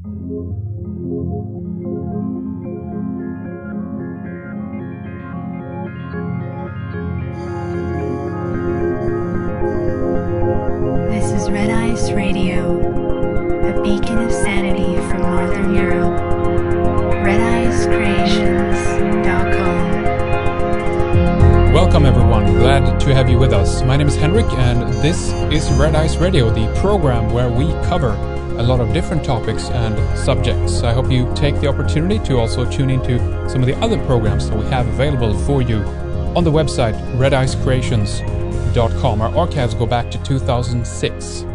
This is Red Ice Radio, a beacon of sanity from Northern Europe. RedIceCreations.com. Welcome everyone, glad to have you with us. My name is Henrik and this is Red Ice Radio, the program where we cover a lot of different topics and subjects. I hope you take the opportunity to also tune into some of the other programs that we have available for you on the website RedIceCreations.com. Our archives go back to 2006.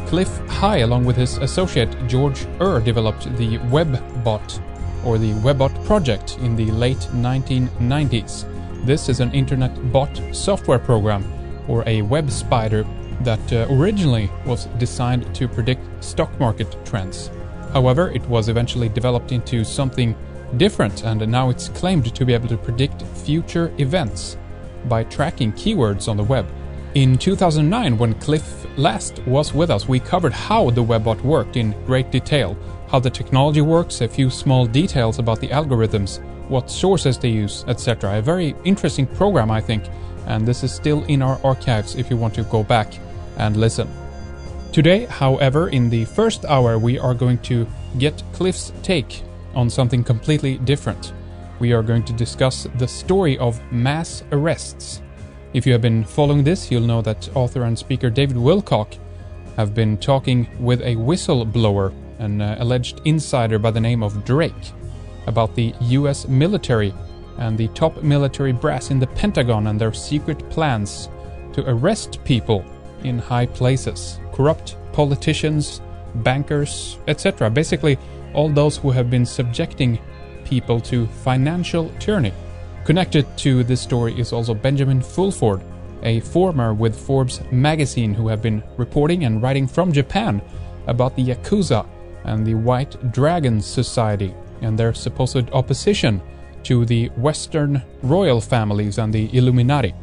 Clif, along with his associate George developed the Webbot, or the Webbot project in the late 1990s. This is an internet bot software program, or a web spider, that originally was designed to predict stock market trends. However, it was eventually developed into something different, and now it's claimed to be able to predict future events by tracking keywords on the web. In 2009, when Clif last was with us, we covered how the Webbot worked in great detail, how the technology works, a few small details about the algorithms, what sources they use, etc. A very interesting program, I think, and this is still in our archives if you want to go back and listen. Today, however, in the first hour, we are going to get Clif's take on something completely different. We are going to discuss the story of mass arrests. If you have been following this, you'll know that author and speaker David Wilcock have been talking with a whistleblower, an alleged insider by the name of Drake, about the US military and the top military brass in the Pentagon and their secret plans to arrest people in high places, corrupt politicians, bankers, etc. Basically, all those who have been subjecting people to financial tyranny. Connected to this story is also Benjamin Fulford, a former with Forbes magazine who have been reporting and writing from Japan about the Yakuza and the White Dragon Society and their supposed opposition to the Western royal families and the Illuminati.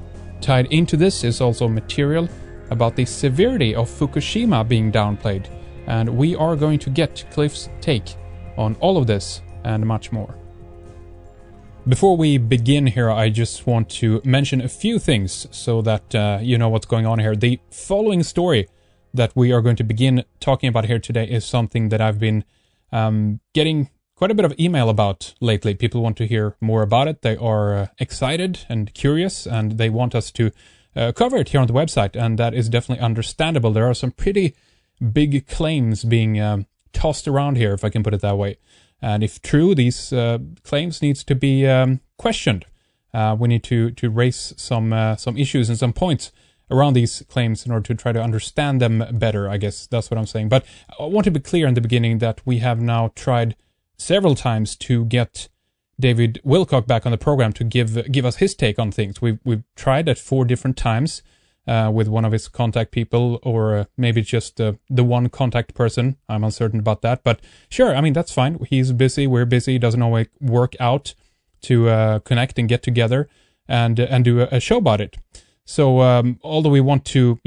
Tied into this is also material about the severity of Fukushima being downplayed, and we are going to get Clif's take on all of this and much more. Before we begin here, I just want to mention a few things so that you know what's going on here. The following story that we are going to begin talking about here today is something that I've been getting quite a bit of email about lately. People want to hear more about it. They are excited and curious, and they want us to cover it here on the website, and that is definitely understandable. There are some pretty big claims being tossed around here, if I can put it that way. And if true, these claims needs to be questioned. We need to raise some issues and some points around these claims in order to try to understand them better. I guess that's what I'm saying. But I want to be clear in the beginning that we have now tried several times to get David Wilcock back on the program to give us his take on things. We've tried at 4 different times with one of his contact people, or maybe just the one contact person. I'm uncertain about that, but sure, I mean, that's fine. He's busy, we're busy. It doesn't always work out to connect and get together and do a show about it. So although we want to,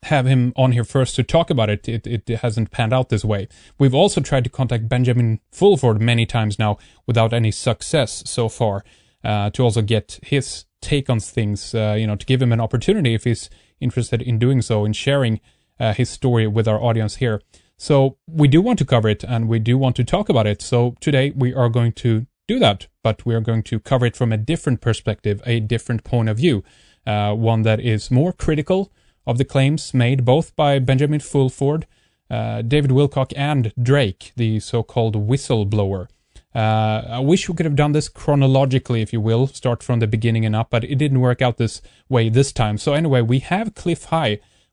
have him on here first to talk about it, it hasn't panned out this way. We've also tried to contact Benjamin Fulford many times now without any success so far, to also get his take on things, to give him an opportunity if he's interested in doing so, in sharing his story with our audience here. So we do want to cover it and we do want to talk about it. So today we are going to do that, but we are going to cover it from a different perspective, a different point of view, one that is more critical of the claims made both by Benjamin Fulford, David Wilcock, and Drake, the so-called whistleblower. I wish we could have done this chronologically, if you will, start from the beginning and up, but it didn't work out this way this time. So anyway, we have Clif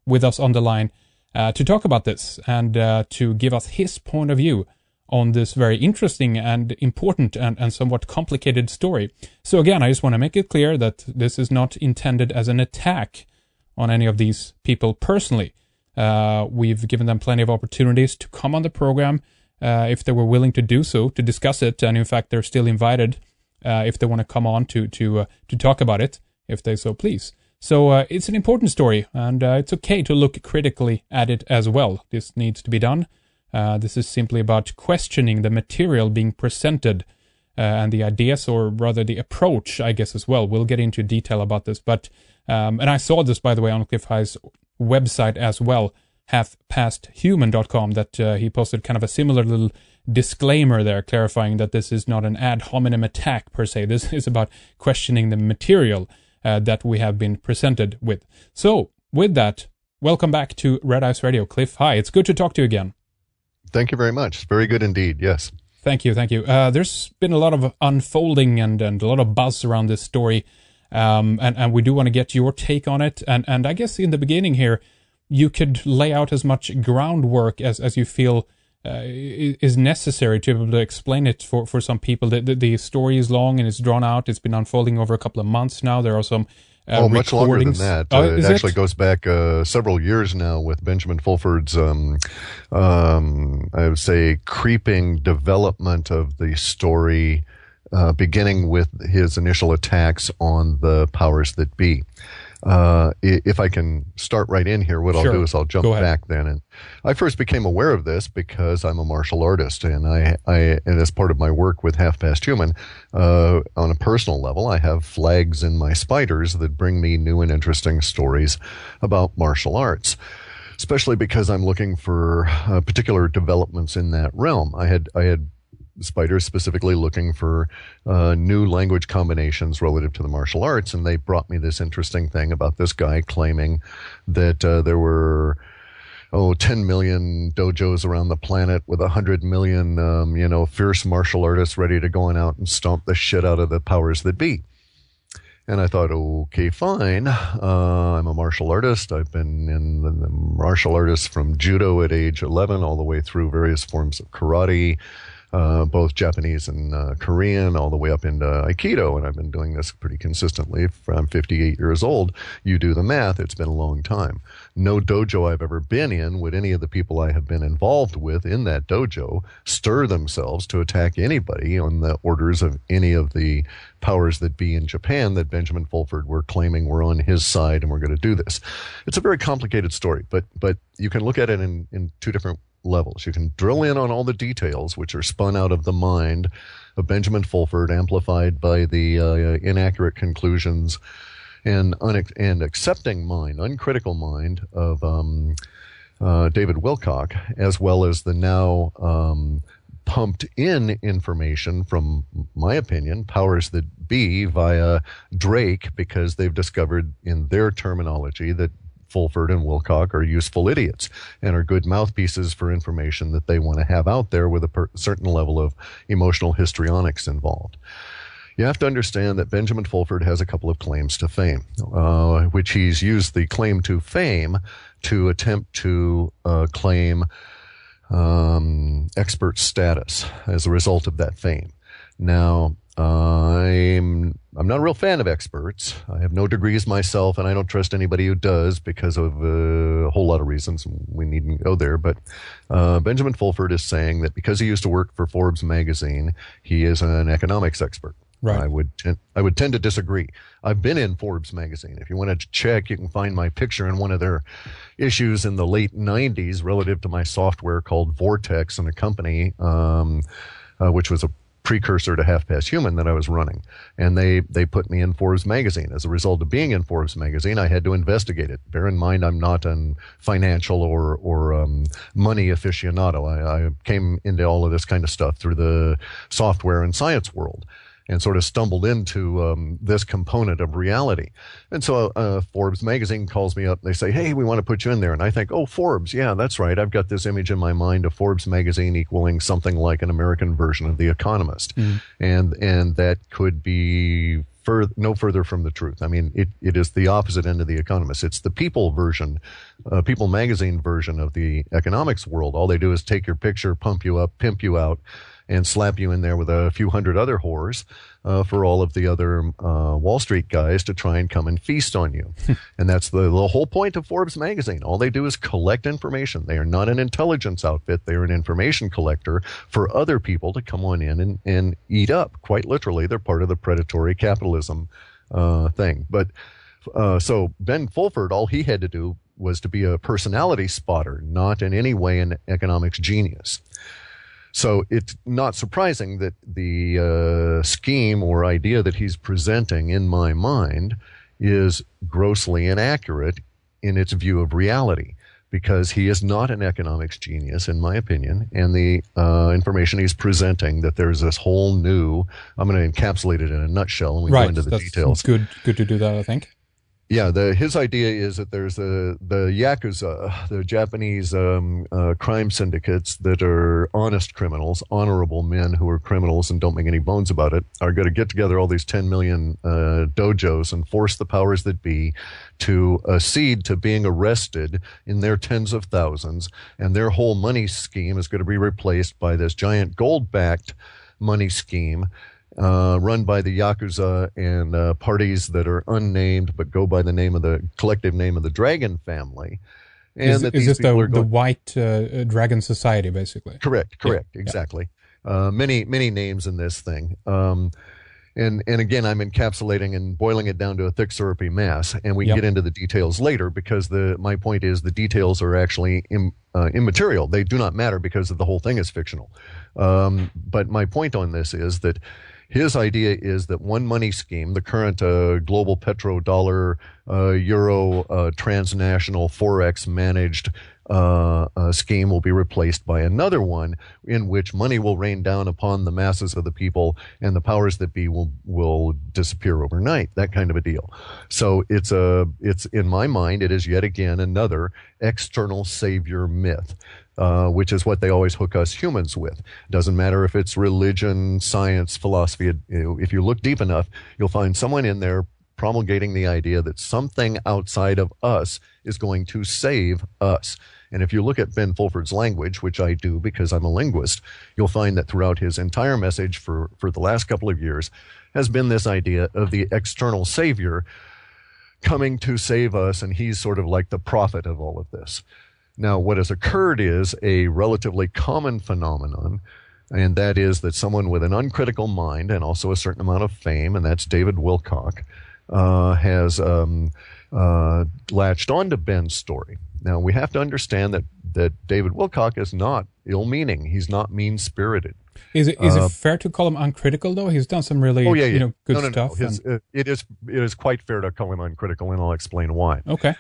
with us on the line to talk about this and to give us his point of view on this very interesting and important and somewhat complicated story. So again, I just want to make it clear that this is not intended as an attack on any of these people personally. We've given them plenty of opportunities to come on the program if they were willing to do so, to discuss it, and in fact they're still invited if they want to come on to talk about it, if they so please. So it's an important story, and it's okay to look critically at it as well. This needs to be done. This is simply about questioning the material being presented and the ideas, or rather the approach, I guess, as well. We'll get into detail about this. But and I saw this, by the way, on Clif High's website as well, halfpasthuman.com, that he posted kind of a similar little disclaimer there, clarifying that this is not an ad hominem attack per se. This is about questioning the material that we have been presented with. So, with that, welcome back to Red Ice Radio. Clif, hi. It's good to talk to you again. Thank you very much. Very good indeed, yes. Thank you. There's been a lot of unfolding and a lot of buzz around this story, and we do want to get your take on it. And I guess in the beginning here, you could lay out as much groundwork as you feel is necessary to be able to explain it for some people. The story is long and it's drawn out. It's been unfolding over a couple of months now. There are some much longer than that. It actually goes back several years now with Benjamin Fulford's, I would say, creeping development of the story, beginning with his initial attacks on the powers that be. If I can start right in here, what I'll do is I'll jump back then. And I first became aware of this because I'm a martial artist, and and as part of my work with Half Past Human, on a personal level, I have flags in my spiders that bring me new and interesting stories about martial arts, especially because I'm looking for particular developments in that realm. I had spiders specifically looking for new language combinations relative to the martial arts, and they brought me this interesting thing about this guy claiming that there were 10 million dojos around the planet with 100 million fierce martial artists ready to go on out and stomp the shit out of the powers that be. And I thought, okay, fine. I'm a martial artist. I've been in the martial artists from judo at age 11 all the way through various forms of karate, both Japanese and Korean, all the way up into Aikido, and I've been doing this pretty consistently. I'm 58 years old. You do the math, it's been a long time. No dojo I've ever been in would any of the people I have been involved with in that dojo stir themselves to attack anybody on the orders of any of the powers that be in Japan that Benjamin Fulford were claiming were on his side and we're going to do this. It's a very complicated story, but you can look at it in two different levels. You can drill in on all the details which are spun out of the mind of Benjamin Fulford, amplified by the inaccurate conclusions and accepting mind, uncritical mind of David Wilcock, as well as the now pumped in information from, my opinion, powers that be via Drake, because they've discovered in their terminology that Fulford and Wilcock are useful idiots and are good mouthpieces for information that they want to have out there with a certain level of emotional histrionics involved. You have to understand that Benjamin Fulford has a couple of claims to fame, which he's used the claim to fame to attempt to claim expert status as a result of that fame. Now, I'm not a real fan of experts. I have no degrees myself, and I don't trust anybody who does because of a whole lot of reasons. We needn't go there. But Benjamin Fulford is saying that because he used to work for Forbes magazine, he is an economics expert. Right. I would tend to disagree. I've been in Forbes magazine. If you want to check, you can find my picture in one of their issues in the late 90s relative to my software called Vortex and a company, which was a precursor to Half Past Human that I was running. And they put me in Forbes magazine. As a result of being in Forbes magazine, I had to investigate it. Bear in mind, I'm not an financial or money aficionado. I came into all of this kind of stuff through the software and science world, and sort of stumbled into this component of reality. And so Forbes magazine calls me up. They say, hey, we want to put you in there. And I think, oh, Forbes, yeah, that's right. I've got this image in my mind of Forbes magazine equaling something like an American version of The Economist. Mm. And that could be no further from the truth. I mean, it is the opposite end of The Economist. It's the People version, People magazine version of the economics world. All they do is take your picture, pump you up, pimp you out, and slap you in there with a few hundred other whores for all of the other Wall Street guys to try and come and feast on you. And that's the whole point of Forbes magazine. All they do is collect information. They are not an intelligence outfit. They are an information collector for other people to come on in and eat up. Quite literally, they're part of the predatory capitalism thing. But so Ben Fulford, all he had to do was to be a personality spotter, not in any way an economics genius. So it's not surprising that the scheme or idea that he's presenting in my mind is grossly inaccurate in its view of reality, because he is not an economics genius, in my opinion, and the information he's presenting, that there's this whole new, I'm going to encapsulate it in a nutshell, and we go into the details. Good to do that, I think. Yeah, his idea is that there's the Yakuza, the Japanese crime syndicates that are honest criminals, honorable men who are criminals and don't make any bones about it, are going to get together all these 10 million dojos and force the powers that be to accede to being arrested in their tens of thousands, and their whole money scheme is going to be replaced by this giant gold-backed money scheme run by the Yakuza and parties that are unnamed but go by the name of the collective name of the Dragon family. And is this the White Dragon Society, basically? Correct, exactly. Many names in this thing. And again, I'm encapsulating and boiling it down to a thick syrupy mass, and we can get into the details later, because my point is the details are actually immaterial. They do not matter because the whole thing is fictional. But my point on this is that his idea is that one money scheme, the current global petrodollar, euro, transnational forex managed scheme, will be replaced by another one in which money will rain down upon the masses of the people, and the powers that be will disappear overnight. That kind of a deal. So it's in my mind, it is yet again another external savior myth. Which is what they always hook us humans with. Doesn't matter if it's religion, science, philosophy. If you look deep enough, you'll find someone in there promulgating the idea that something outside of us is going to save us. And if you look at Ben Fulford's language, which I do because I'm a linguist, you'll find that throughout his entire message for the last couple of years has been this idea of the external savior coming to save us, and he's sort of like the prophet of all of this. Now, what has occurred is a relatively common phenomenon, and that is that someone with an uncritical mind and also a certain amount of fame, and that's David Wilcock, has latched onto Ben's story. Now, we have to understand that David Wilcock is not ill-meaning. He's not mean-spirited. Is it fair to call him uncritical, though? He's done some really good stuff. No. It is quite fair to call him uncritical, and I'll explain why. Okay.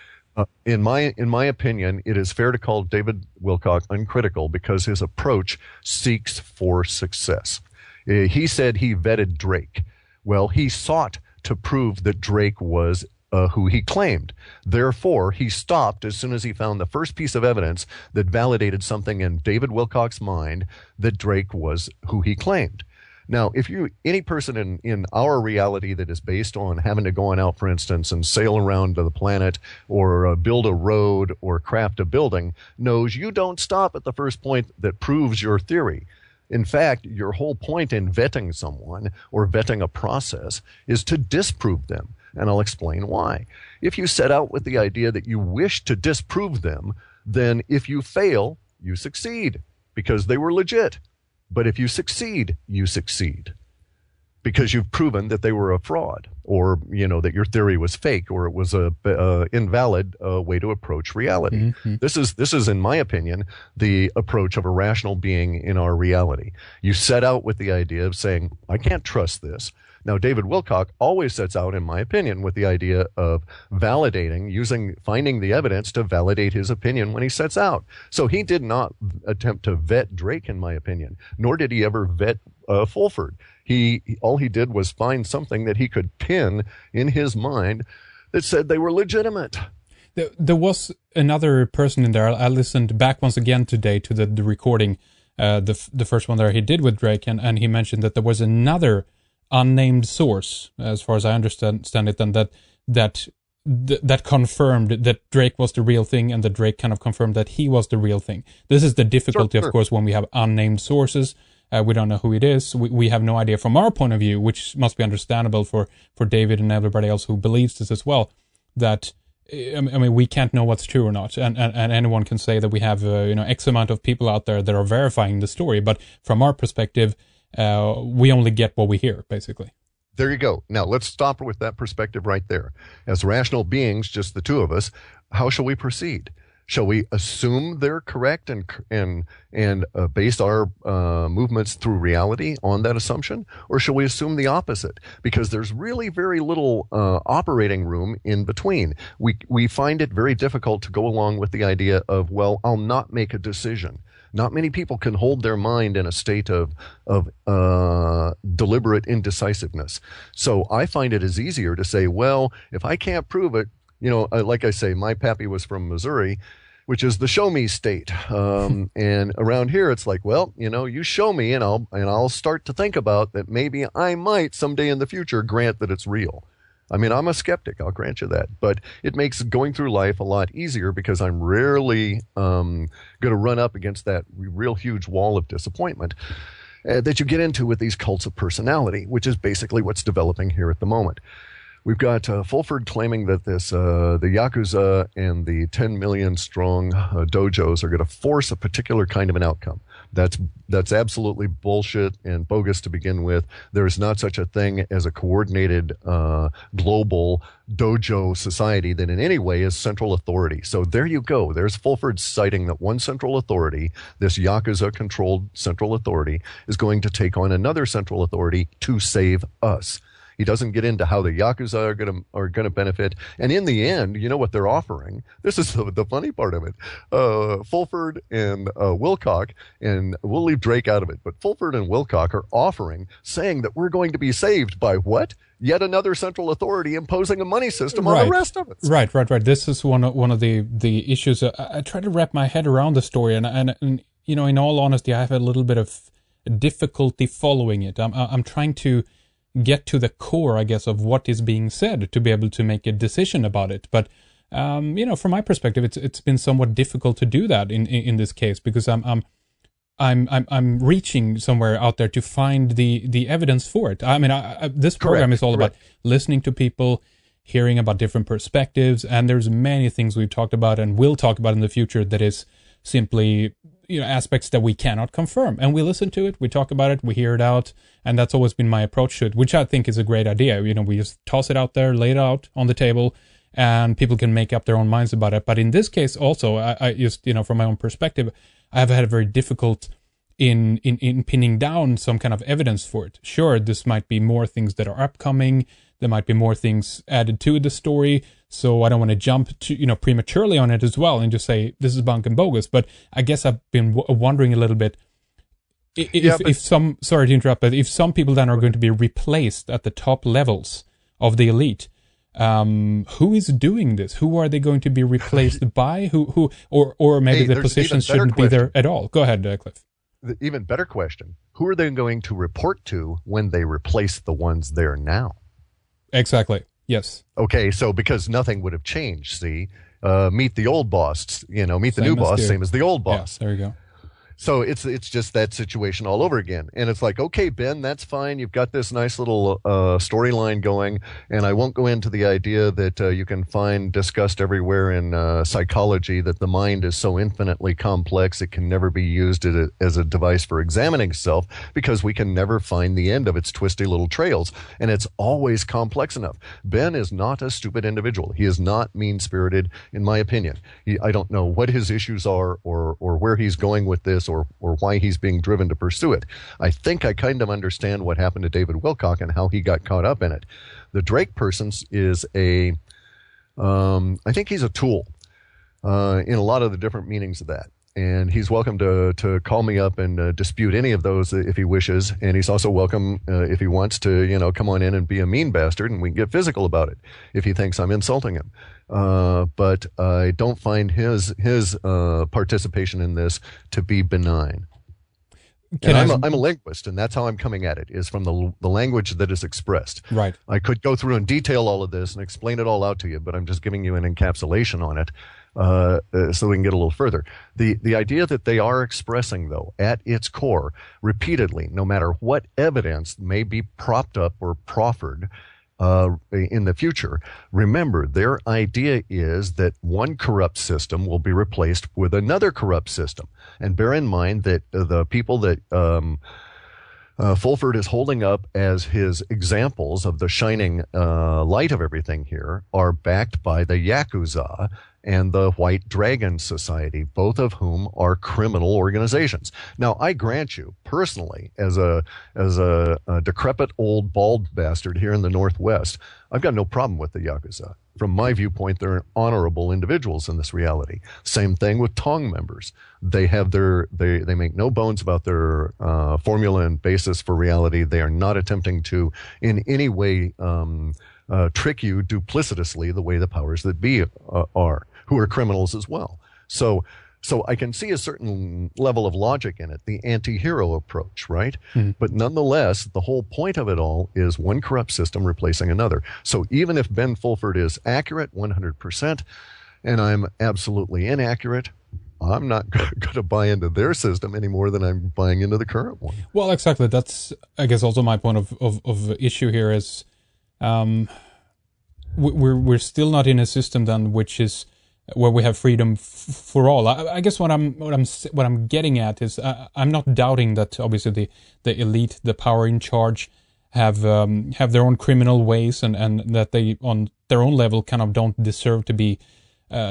In my opinion, it is fair to call David Wilcock uncritical because his approach seeks for success. He said he vetted Drake. Well, he sought to prove that Drake was who he claimed. Therefore, he stopped as soon as he found the first piece of evidence that validated something in David Wilcock's mind that Drake was who he claimed. Now, if any person in our reality that is based on having to go on out, for instance, and sail around to the planet or build a road or craft a building, knows you don't stop at the first point that proves your theory. In fact, your whole point in vetting someone or vetting a process is to disprove them. And I'll explain why. If you set out with the idea that you wish to disprove them, then if you fail, you succeed because they were legit. But if you succeed, you succeed because you've proven that they were a fraud, or that your theory was fake, or it was a invalid way to approach reality. Mm-hmm. This is, in my opinion, the approach of a rational being in our reality. You set out with the idea of saying, I can't trust this. Now, David Wilcock always sets out, in my opinion, with the idea of finding the evidence to validate his opinion when he sets out. So he did not attempt to vet Drake, in my opinion, nor did he ever vet Fulford. All he did was find something that he could pin in his mind that said they were legitimate. There was another person in there. I listened back once again today to the recording, the first one there he did with Drake, and he mentioned that there was another unnamed source, as far as I understand it, and that confirmed that Drake was the real thing, and that Drake kind of confirmed that he was the real thing. This is the difficulty, of course, when we have unnamed sources. We don't know who it is. We have no idea from our point of view, which must be understandable for David and everybody else who believes this as well, that I mean, we can't know what's true or not, and anyone can say that we have X amount of people out there that are verifying the story, but from our perspective, we only get what we hear, basically. There you go. Now, let's stop with that perspective right there. As rational beings, just the two of us, how shall we proceed? Shall we assume they're correct and base our movements through reality on that assumption, or shall we assume the opposite? Because there's really very little operating room in between. We find it very difficult to go along with the idea of, well, I'll not make a decision. Not many people can hold their mind in a state of deliberate indecisiveness. So I find it is easier to say, well, if I can't prove it, like I say, my pappy was from Missouri, which is the show me state. And around here, it's like, well, you show me and I'll start to think about that maybe I might someday in the future grant that it's real. I mean, I'm a skeptic, I'll grant you that. But it makes going through life a lot easier because I'm rarely going to run up against that real huge wall of disappointment that you get into with these cults of personality, which is basically what's developing here at the moment. We've got Fulford claiming that the Yakuza and the 10 million strong dojos are going to force a particular kind of an outcome. That's absolutely bullshit and bogus to begin with. There is not such a thing as a coordinated global dojo society that in any way is central authority. So there you go. There's Fulford citing that one central authority, this Yakuza-controlled central authority, is going to take on another central authority to save us. He doesn't get into how the Yakuza are going to benefit. And in the end, you know what they're offering? This is the funny part of it. Fulford and Wilcock, and we'll leave Drake out of it, but Fulford and Wilcock are offering, saying that we're going to be saved by what? Yet another central authority imposing a money system on the rest of us. Right. This is one of the issues. I try to wrap my head around the story, and in all honesty, I have a little bit of difficulty following it. I'm trying to get to the core, I guess, of what is being said to be able to make a decision about it. But from my perspective, it's been somewhat difficult to do that in this case because I'm reaching somewhere out there to find the evidence for it. I mean, this program is all about listening to people, hearing about different perspectives, and there's many things we've talked about and will talk about in the future that is simply aspects that we cannot confirm. And we listen to it, we talk about it, we hear it out, and that's always been my approach to it, which I think is a great idea. We just toss it out there, lay it out on the table, and people can make up their own minds about it. But in this case also, I just, from my own perspective, I have had a very difficult in pinning down some kind of evidence for it. Sure, this might be more things that are upcoming, there might be more things added to the story, so I don't want to jump to, prematurely on it as well and just say this is bunk and bogus. But I guess I've been wondering a little bit if some, sorry to interrupt, but if some people then are going to be replaced at the top levels of the elite, who is doing this? Who are they going to be replaced by? Or maybe the positions shouldn't be there at all. Go ahead, Cliff. The even better question: who are they going to report to when they replace the ones there now? Exactly. Yes. Okay, so because nothing would have changed, see, meet the old boss, meet the new boss, same as the old boss. Yeah, there you go. So it's just that situation all over again. And it's like, okay, Ben, that's fine. You've got this nice little storyline going. And I won't go into the idea that you can find discussed everywhere in psychology that the mind is so infinitely complex it can never be used as a device for examining self because we can never find the end of its twisty little trails. And it's always complex enough. Ben is not a stupid individual. He is not mean-spirited, in my opinion. I don't know what his issues are or where he's going with this, or why he's being driven to pursue it. I think I kind of understand what happened to David Wilcock and how he got caught up in it. The Drake person is I think he's a tool in a lot of the different meanings of that. And he's welcome to call me up and dispute any of those if he wishes. And he's also welcome, if he wants to, come on in and be a mean bastard and we can get physical about it if he thinks I'm insulting him. But I don't find his participation in this to be benign. I'm a linguist, and that's how I'm coming at it, is from the language that is expressed. Right. I could go through and detail all of this and explain it all out to you, but I'm just giving you an encapsulation on it so we can get a little further. The idea that they are expressing, though, at its core, repeatedly, no matter what evidence may be propped up or proffered, in the future, remember, their idea is that one corrupt system will be replaced with another corrupt system. And bear in mind that the people that Fulford is holding up as his examples of the shining light of everything here are backed by the Yakuza and the White Dragon Society, both of whom are criminal organizations. Now, I grant you, personally, as a decrepit old bald bastard here in the Northwest, I've got no problem with the Yakuza. From my viewpoint, they're honorable individuals in this reality. Same thing with Tong members. They have they make no bones about their formula and basis for reality. They are not attempting to in any way trick you duplicitously the way the powers that be are, who are criminals as well. So I can see a certain level of logic in it, the anti-hero approach, right? Mm-hmm. But nonetheless, the whole point of it all is one corrupt system replacing another. So even if Ben Fulford is accurate 100%, and I'm absolutely inaccurate, I'm not going to buy into their system any more than I'm buying into the current one. Well, exactly. That's, I guess, also my point of issue here is we're still not in a system then which is where we have freedom for all. I guess what I'm getting at is I'm not doubting that obviously the elite, the power in charge, have their own criminal ways and that they on their own level kind of don't deserve to be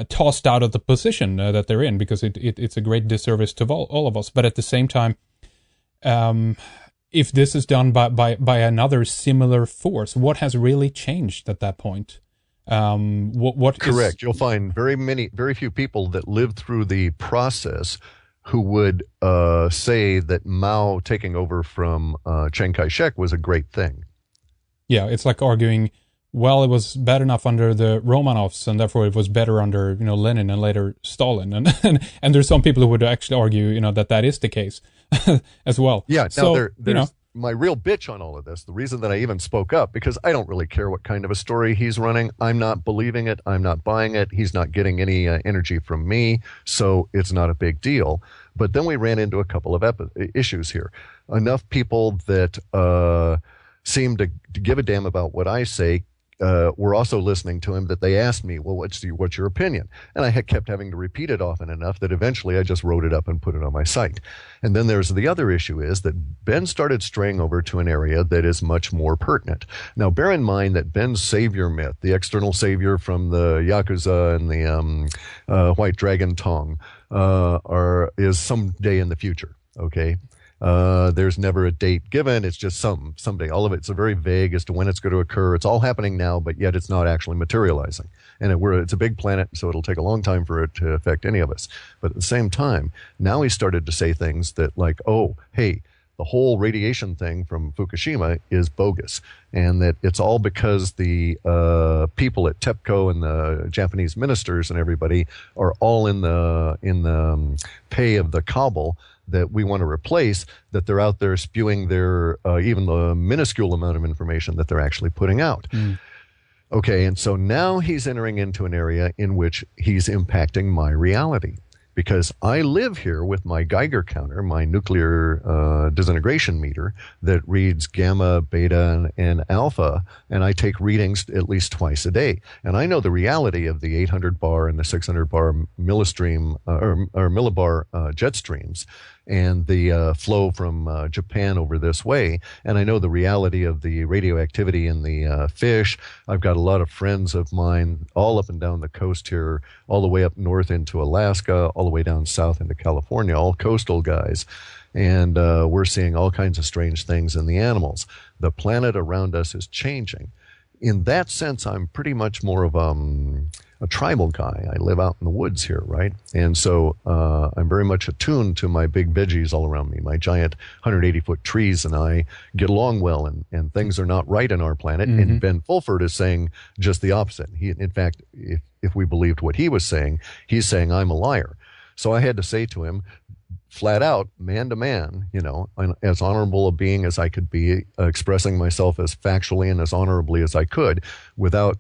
tossed out of the position that they're in, because it's a great disservice to all of us. But at the same time, if this is done by another similar force, what has really changed at that point? What Correct. You'll find very few people that lived through the process who would say that Mao taking over from Chiang Kai-shek was a great thing. Yeah, it's like arguing, well, it was bad enough under the Romanovs, and therefore it was better under Lenin and later Stalin, and there's some people who would actually argue that is the case as well. Yeah. So there's my real bitch on all of this, the reason that I even spoke up, because I don't really care what kind of a story he's running. I'm not believing it. I'm not buying it. He's not getting any energy from me, so it's not a big deal. But then we ran into a couple of issues here. Enough people that seem to give a damn about what I say were also listening to him, that they asked me, well, what's your opinion? And I had kept having to repeat it often enough that eventually I just wrote it up and put it on my site. And then there's the other issue is that Ben started straying over to an area that is much more pertinent. Now, bear in mind that Ben's savior myth, the external savior from the Yakuza and the White Dragon Tong, is someday in the future, okay? There's never a date given. It's just someday. All of it's very vague as to when it's going to occur. It's all happening now, but yet it's not actually materializing. And it's a big planet, so it'll take a long time for it to affect any of us. But at the same time, now he started to say things that like, oh, hey, the whole radiation thing from Fukushima is bogus, and that it's all because the people at TEPCO and the Japanese ministers and everybody are all in the pay of the cabal that we want to replace, that they're out there spewing their even the minuscule amount of information that they're actually putting out. Mm. Okay, and so now he's entering into an area in which he's impacting my reality, because I live here with my Geiger counter, my nuclear disintegration meter that reads gamma, beta, and alpha, and I take readings at least twice a day. And I know the reality of the 800 bar and the 600 bar millistream or millibar jet streams, and the flow from Japan over this way. And I know the reality of the radioactivity in the fish. I've got a lot of friends of mine all up and down the coast here, all the way up north into Alaska, all the way down south into California, all coastal guys. And we're seeing all kinds of strange things in the animals. The planet around us is changing. In that sense, I'm pretty much more of a tribal guy. I live out in the woods here, right? And so I'm very much attuned to my big veggies all around me. My giant 180-foot trees and I get along well, and things are not right on our planet. Mm-hmm. And Ben Fulford is saying just the opposite. In fact, if we believed what he was saying, he's saying I'm a liar. So I had to say to him, flat out, man to man, as honorable a being as I could be, expressing myself as factually and as honorably as I could, without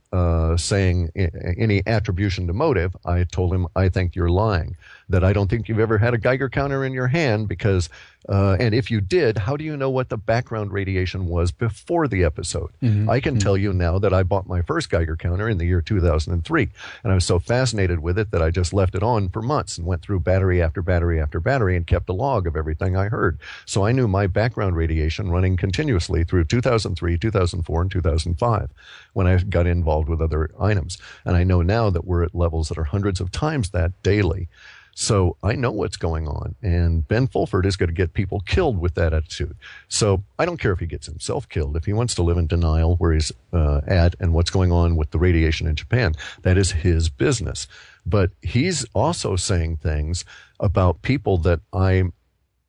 saying any attribution to motive. I told him, I think you're lying. that I don't think you've ever had a Geiger counter in your hand because, and if you did, how do you know what the background radiation was before the episode? I can tell you now that I bought my first Geiger counter in the year 2003, and I was so fascinated with it that I just left it on for months and went through battery after battery after battery and kept a log of everything I heard. So I knew my background radiation running continuously through 2003, 2004, and 2005 when I got involved with other items. And I know now that we're at levels that are hundreds of times that daily. So I know what's going on, and Ben Fulford is going to get people killed with that attitude. So I don't care if he gets himself killed. If he wants to live in denial where he's at and what's going on with the radiation in Japan, that is his business. But he's also saying things about people that I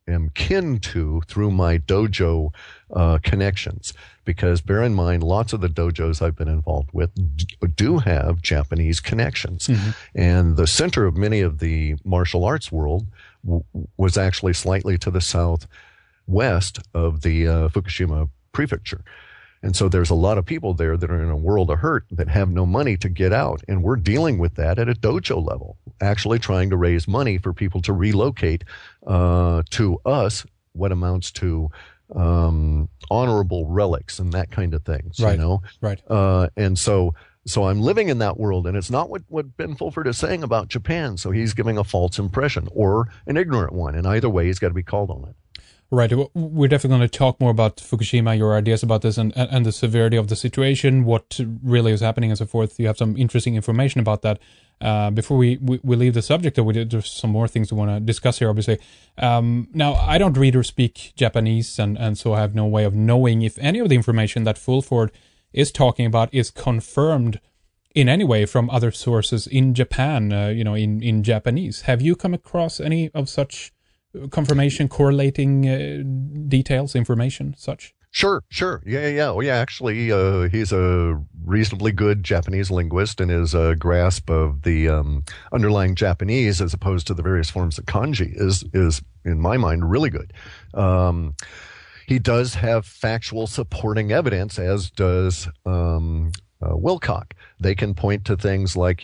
am kin to through my dojo connections. Because bear in mind, lots of the dojos I've been involved with do have Japanese connections. And the center of many of the martial arts world was actually slightly to the southwest of the Fukushima prefecture. And so there's a lot of people there that are in a world of hurt that have no money to get out. And we're dealing with that at a dojo level, actually trying to raise money for people to relocate to us, what amounts to honorable relics and that kind of things, right, you know? Right. And so I'm living in that world, and it's not what Ben Fulford is saying about Japan. So he's giving a false impression or an ignorant one. And either way, he's got to be called on it. Right. We're definitely going to talk more about Fukushima, your ideas about this and the severity of the situation, what really is happening and so forth. You have some interesting information about that. Before we leave the subject, though, there's some more things we want to discuss here, obviously. Now, I don't read or speak Japanese, and so I have no way of knowing if any of the information that Fulford is talking about is confirmed in any way from other sources in Japan, in Japanese. Have you come across any of such confirmation, correlating details, information, such? Sure. Yeah. Oh, yeah. Actually, he's a reasonably good Japanese linguist, and his grasp of the underlying Japanese, as opposed to the various forms of kanji, is in my mind really good. He does have factual supporting evidence, as does Wilcock. They can point to things like,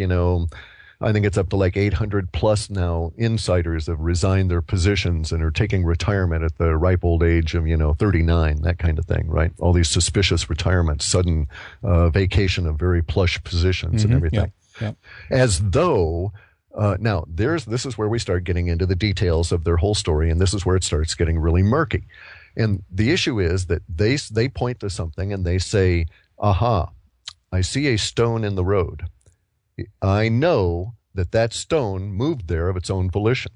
I think it's up to like 800 plus now insiders have resigned their positions and are taking retirement at the ripe old age of, 39, that kind of thing, right? All these suspicious retirements, sudden vacation of very plush positions and everything. Yeah. As though, now this is where we start getting into the details of their whole story, and this is where it starts getting really murky. And the issue is that they point to something and they say, aha, I see a stone in the road. I know that stone moved there of its own volition,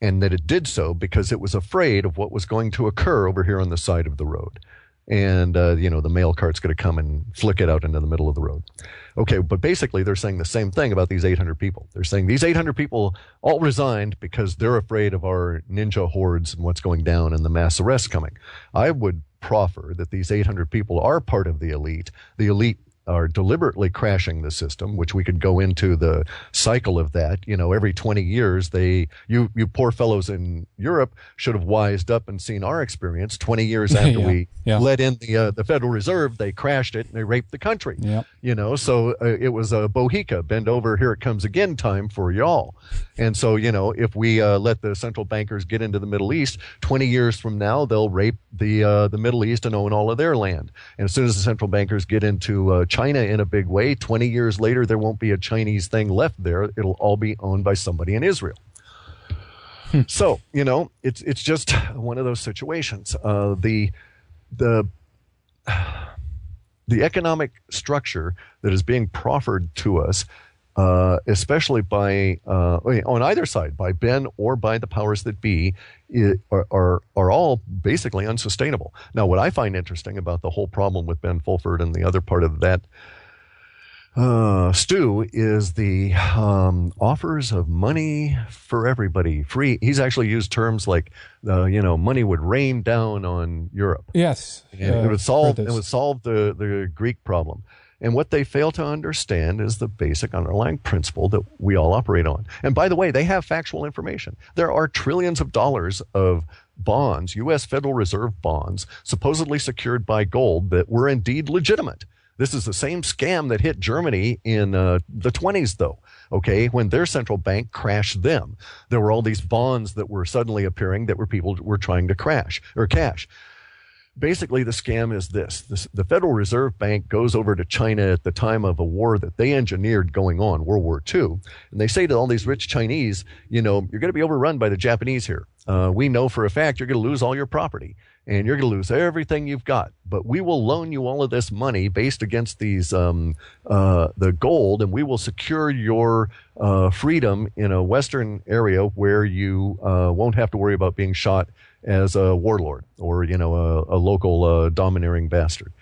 and that it did so because it was afraid of what was going to occur over here on the side of the road. And, the mail cart's going to come and flick it out into the middle of the road. Okay, but basically they're saying the same thing about these 800 people. They're saying these 800 people all resigned because they're afraid of our ninja hordes and what's going down and the mass arrests coming. I would proffer that these 800 people are part of the elite. The elite are deliberately crashing the system, which we could go into the cycle of that. Every 20 years, you poor fellows in Europe should have wised up and seen our experience. 20 years after we let in the Federal Reserve, they crashed it and they raped the country. So it was a Bohica, bend over, here it comes again time for y'all. And so, if we let the central bankers get into the Middle East, 20 years from now, they'll rape the Middle East and own all of their land. And as soon as the central bankers get into China in a big way, 20 years later, there won't be a Chinese thing left there. It'll all be owned by somebody in Israel. So, it's just one of those situations. The economic structure that is being proffered to us, especially by on either side, by Ben or by the powers that be, are all basically unsustainable. Now, what I find interesting about the whole problem with Ben Fulford and the other part of that stew is the offers of money for everybody, free. He's actually used terms like, money would rain down on Europe. Yes, and it would solve the Greek problem. And what they fail to understand is the basic underlying principle that we all operate on. And by the way, they have factual information. There are trillions of dollars of bonds, U.S. Federal Reserve bonds, supposedly secured by gold that were indeed legitimate. This is the same scam that hit Germany in the 20s, though. Okay, when their central bank crashed them, there were all these bonds that were suddenly appearing that were people were trying to crash or cash. Basically, the scam is this. The Federal Reserve Bank goes over to China at the time of a war that they engineered going on, World War II, and they say to all these rich Chinese, you're going to be overrun by the Japanese here. We know for a fact you're going to lose all your property, and you're going to lose everything you've got. But we will loan you all of this money based against these the gold, and we will secure your freedom in a Western area where you won't have to worry about being shot as a warlord or, a local domineering bastard,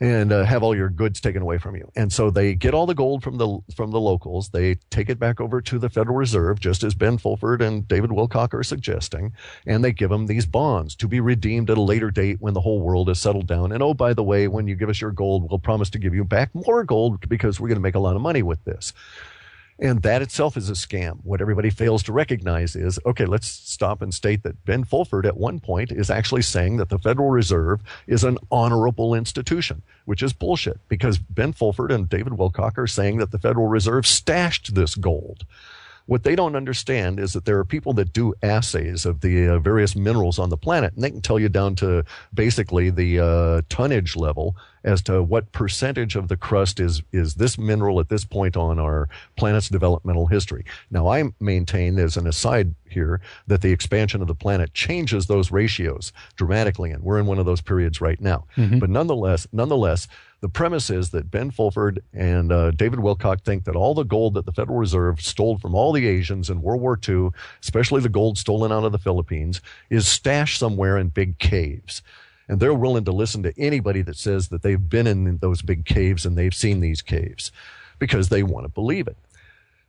and have all your goods taken away from you. And so they get all the gold from the locals. They take it back over to the Federal Reserve, just as Ben Fulford and David Wilcock are suggesting, and they give them these bonds to be redeemed at a later date when the whole world has settled down. And, oh, by the way, when you give us your gold, we'll promise to give you back more gold because we're going to make a lot of money with this. And that itself is a scam. What everybody fails to recognize is, okay, let's stop and state that Ben Fulford at one point is actually saying that the Federal Reserve is an honorable institution, which is bullshit, because Ben Fulford and David Wilcock are saying that the Federal Reserve stashed this gold. What they don't understand is that there are people that do assays of the various minerals on the planet, and they can tell you down to basically the tonnage level as to what percentage of the crust is this mineral at this point on our planet's developmental history. Now, I maintain, as an aside here, that the expansion of the planet changes those ratios dramatically, and we're in one of those periods right now. Mm-hmm. But nonetheless, the premise is that Ben Fulford and David Wilcock think that all the gold that the Federal Reserve stole from all the Asians in World War II, especially the gold stolen out of the Philippines, is stashed somewhere in big caves. And they're willing to listen to anybody that says that they've been in those big caves and they've seen these caves because they want to believe it.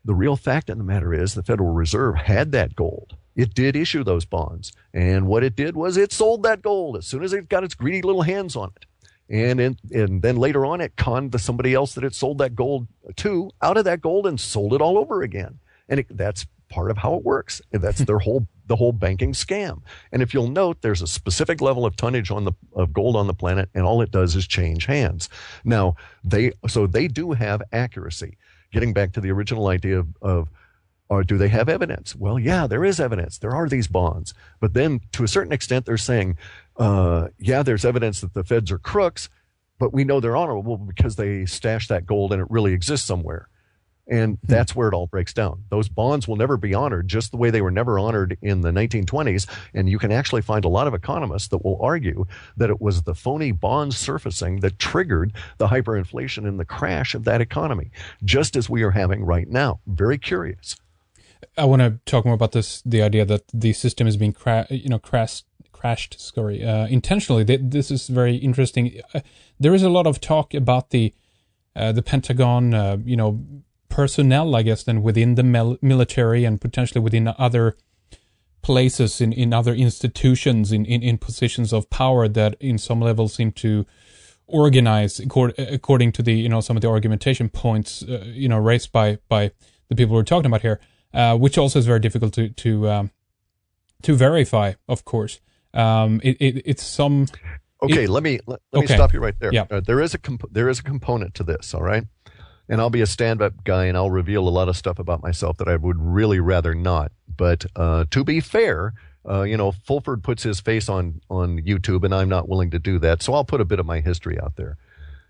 The real fact of the matter is the Federal Reserve had that gold. It did issue those bonds. And what it did was it sold that gold as soon as it got its greedy little hands on it. And then later on, it conned somebody else that it sold that gold to out of that gold and sold it all over again. And that's part of how it works. And that's the whole banking scam. And if you'll note, there's a specific level of tonnage of gold on the planet, and all it does is change hands. Now, they do have accuracy. Getting back to the original idea or do they have evidence? Well, yeah, there is evidence. There are these bonds. But then to a certain extent, they're saying, yeah, there's evidence that the feds are crooks, but we know they're honorable because they stashed that gold and it really exists somewhere. And that's where it all breaks down. Those bonds will never be honored, just the way they were never honored in the 1920s. And you can actually find a lot of economists that will argue that it was the phony bond surfacing that triggered the hyperinflation and the crash of that economy, just as we are having right now. Very curious. I want to talk more about the idea that the system is being crashed intentionally. This is very interesting. There is a lot of talk about the Pentagon, personnel, I guess, then within the military and potentially within other places in other institutions in positions of power that in some level seem to organize according to the some of the argumentation points raised by the people we're talking about here, which also is very difficult to verify, of course. It's some. Okay, let me stop you right there. Yeah. There is a component to this, all right? And I'll be a stand-up guy, and I'll reveal a lot of stuff about myself that I would really rather not. But to be fair, Fulford puts his face on YouTube, and I'm not willing to do that. So I'll put a bit of my history out there.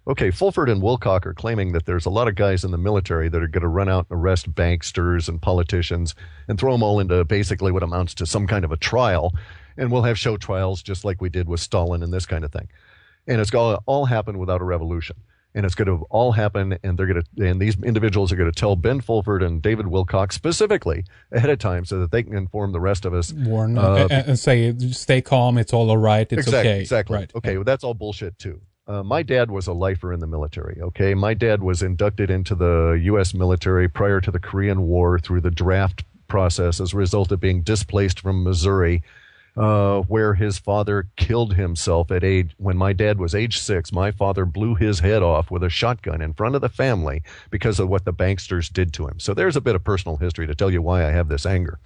Okay, Fulford and Wilcock are claiming that there's a lot of guys in the military that are going to run out and arrest banksters and politicians and throw them all into basically what amounts to some kind of a trial. And we'll have show trials just like we did with Stalin and this kind of thing. And it's going to all happen without a revolution. And it's going to all happen, and these individuals are going to tell Ben Fulford and David Wilcock specifically ahead of time so that they can inform the rest of us. Warn and say, stay calm, it's all right, it's okay. Exactly. Right. Okay, well, that's all bullshit too. My dad was a lifer in the military, okay? My dad was inducted into the U.S. military prior to the Korean War through the draft process as a result of being displaced from Missouri, where his father killed himself when my dad was age 6. My father blew his head off with a shotgun in front of the family because of what the banksters did to him. So there's a bit of personal history to tell you why I have this anger.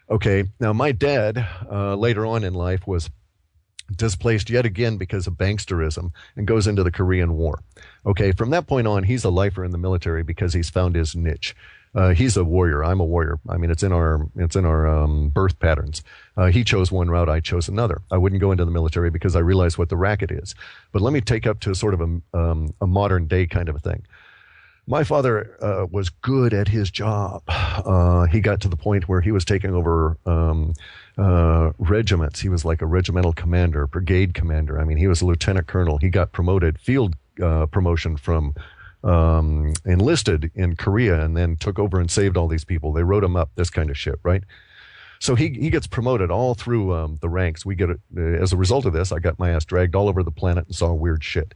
Okay, now my dad, later on in life, was displaced yet again because of banksterism, and goes into the Korean War. Okay, from that point on, he's a lifer in the military because he's found his niche. He's a warrior. I'm a warrior. I mean, it's in our birth patterns. He chose one route. I chose another. I wouldn't go into the military because I realized what the racket is. But let me take up to sort of a modern day kind of a thing. My father was good at his job. He got to the point where he was taking over regiments. He was like a regimental commander, brigade commander. I mean, he was a lieutenant colonel. He got promoted, field promotion from enlisted in Korea, and then took over and saved all these people. They wrote him up, this kind of shit, right? So he gets promoted all through the ranks. We get as a result of this, I got my ass dragged all over the planet and saw weird shit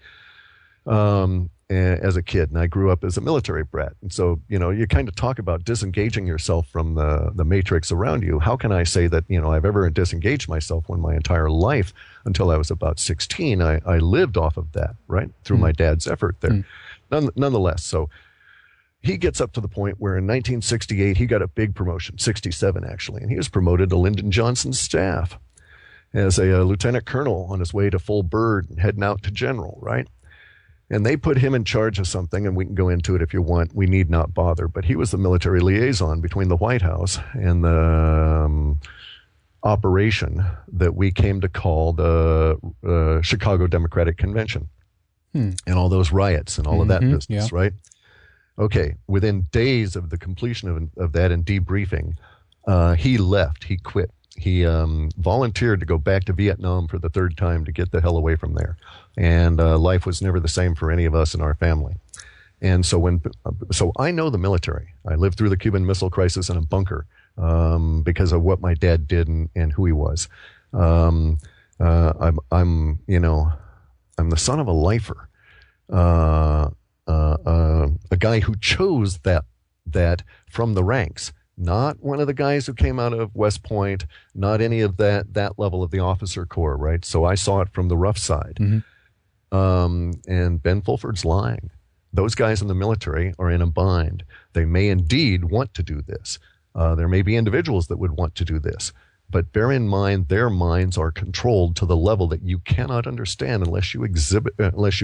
as a kid, and I grew up as a military brat. And so, you kind of talk about disengaging yourself from the matrix around you. How can I say that, I've ever disengaged myself when my entire life, until I was about 16, I lived off of that, right? Through my dad's effort there. Nonetheless, so he gets up to the point where in 1968, he got a big promotion, 67 actually, and he was promoted to Lyndon Johnson's staff as a lieutenant colonel on his way to full bird and heading out to general, right? And they put him in charge of something, and we can go into it if you want. We need not bother. But he was the military liaison between the White House and the operation that we came to call the Chicago Democratic Convention. And all those riots and all of that business, right? Okay, within days of the completion of that and debriefing, he left, he quit. He volunteered to go back to Vietnam for the third time to get the hell away from there. And life was never the same for any of us in our family. And so so I know the military. I lived through the Cuban Missile Crisis in a bunker because of what my dad did and who he was. I'm the son of a lifer. A guy who chose that from the ranks, not one of the guys who came out of West Point, not any of that level of the officer corps, right? So I saw it from the rough side. And Ben Fulford's lying. Those guys in the military are in a bind. They may indeed want to do this. There may be individuals that would want to do this. But bear in mind, their minds are controlled to the level that you cannot understand unless you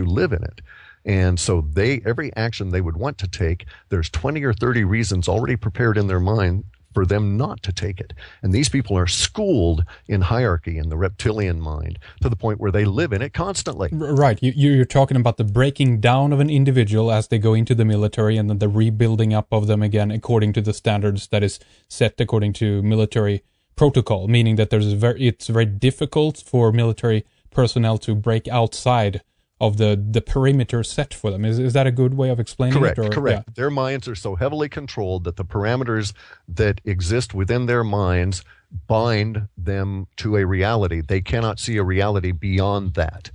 live in it. And so every action they would want to take, there's 20 or 30 reasons already prepared in their mind for them not to take it. And these people are schooled in hierarchy in the reptilian mind to the point where they live in it constantly. Right. You're talking about the breaking down of an individual as they go into the military, and then the rebuilding up of them again according to the standards that is set according to military protocol, meaning that it's very difficult for military personnel to break outside of the perimeter set for them. Is that a good way of explaining it? Correct. Yeah. Their minds are so heavily controlled that the parameters that exist within their minds bind them to a reality. They cannot see a reality beyond that.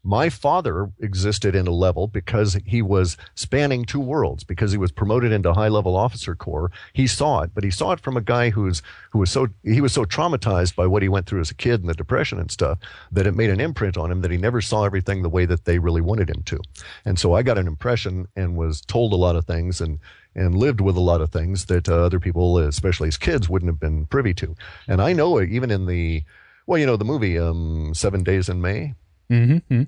My father existed in a level because he was spanning two worlds, because he was promoted into high-level officer corps. He saw it, but he saw it from a guy who was so traumatized by what he went through as a kid and the depression and stuff that it made an imprint on him that he never saw everything the way that they really wanted him to. And so I got an impression and was told a lot of things and lived with a lot of things that other people, especially as kids, wouldn't have been privy to. And I know it even in the movie 7 Days in May. Mm-hmm.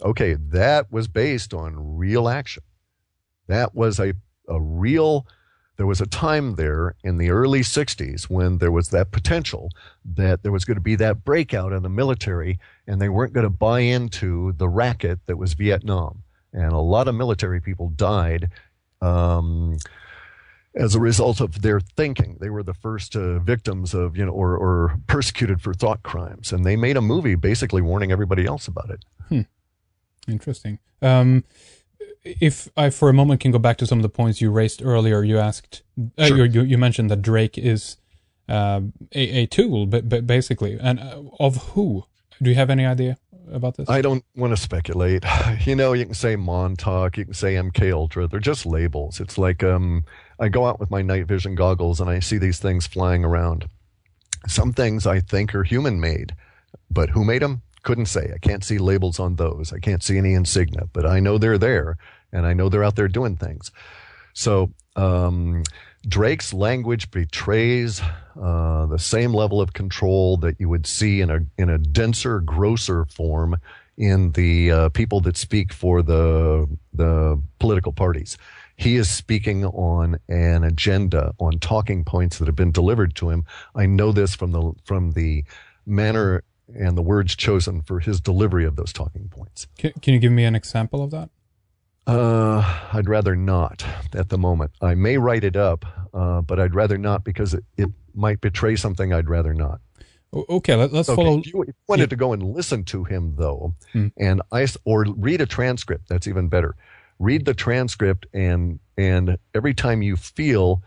Okay, that was based on real action. That was there was a time there in the early 60s when there was that potential that there was going to be that breakout in the military, and they weren't going to buy into the racket that was Vietnam. And a lot of military people died as a result of their thinking. They were the first victims of, or persecuted for thought crimes. And they made a movie basically warning everybody else about it. Interesting. If I, for a moment, can go back to some of the points you raised earlier, you asked, Sure. you mentioned that Drake is a tool, but basically, and of who? Do you have any idea about this? I don't want to speculate. You can say Montauk, you can say MK Ultra. They're just labels. It's like I go out with my night vision goggles and I see these things flying around. Some things I think are human-made, but who made them? Couldn't say. I can't see labels on those. I can't see any insignia, but I know they're there, and I know they're out there doing things. So Drake's language betrays the same level of control that you would see in a denser, grosser form in the people that speak for the political parties. He is speaking on an agenda, on talking points that have been delivered to him. I know this from the manner and the words chosen for his delivery of those talking points. Can you give me an example of that? I'd rather not at the moment. I may write it up, but I'd rather not because it might betray something I'd rather not. Okay, let's follow. If you wanted to go and listen to him, though, or read a transcript, that's even better. Read the transcript, and every time you feel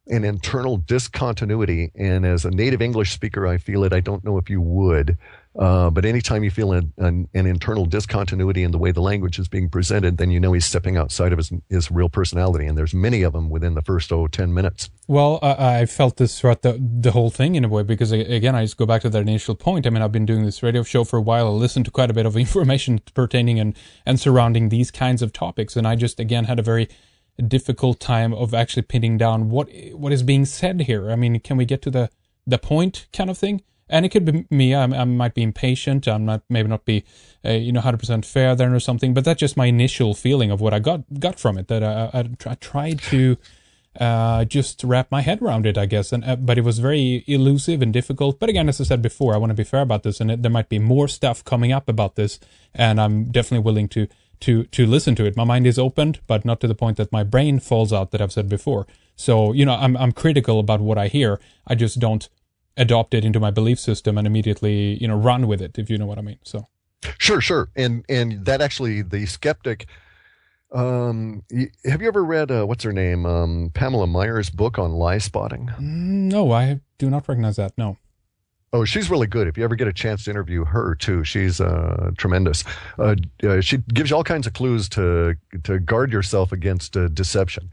an internal discontinuity, and as a native English speaker, I feel it. I don't know if you would, but anytime you feel an internal discontinuity in the way the language is being presented, then you know he's stepping outside of his real personality, and there's many of them within the first 10 minutes. Well, I felt this throughout the whole thing in a way, because again, I just go back to that initial point. I mean, I've been doing this radio show for a while. I listened to quite a bit of information pertaining and surrounding these kinds of topics, and I just, again, had a very difficult time of actually pinning down what is being said here. I mean, can we get to the point kind of thing? And it could be me. I might be impatient. Maybe not be 100% fair there or something. But that's just my initial feeling of what I got from it. That I tried to just wrap my head around it, I guess. But it was very elusive and difficult. But again, as I said before, I want to be fair about this, and there might be more stuff coming up about this, and I'm definitely willing to listen to it. My mind is opened, but not to the point that my brain falls out, that I've said before. So, I'm critical about what I hear. I just don't adopt it into my belief system and immediately, run with it, if you know what I mean. So Sure. And that actually, the skeptic, have you ever read, what's her name? Pamela Meyer's book on lie spotting? No, I do not recognize that. No. Oh, she's really good. If you ever get a chance to interview her too, she's tremendous. She gives you all kinds of clues to guard yourself against deception,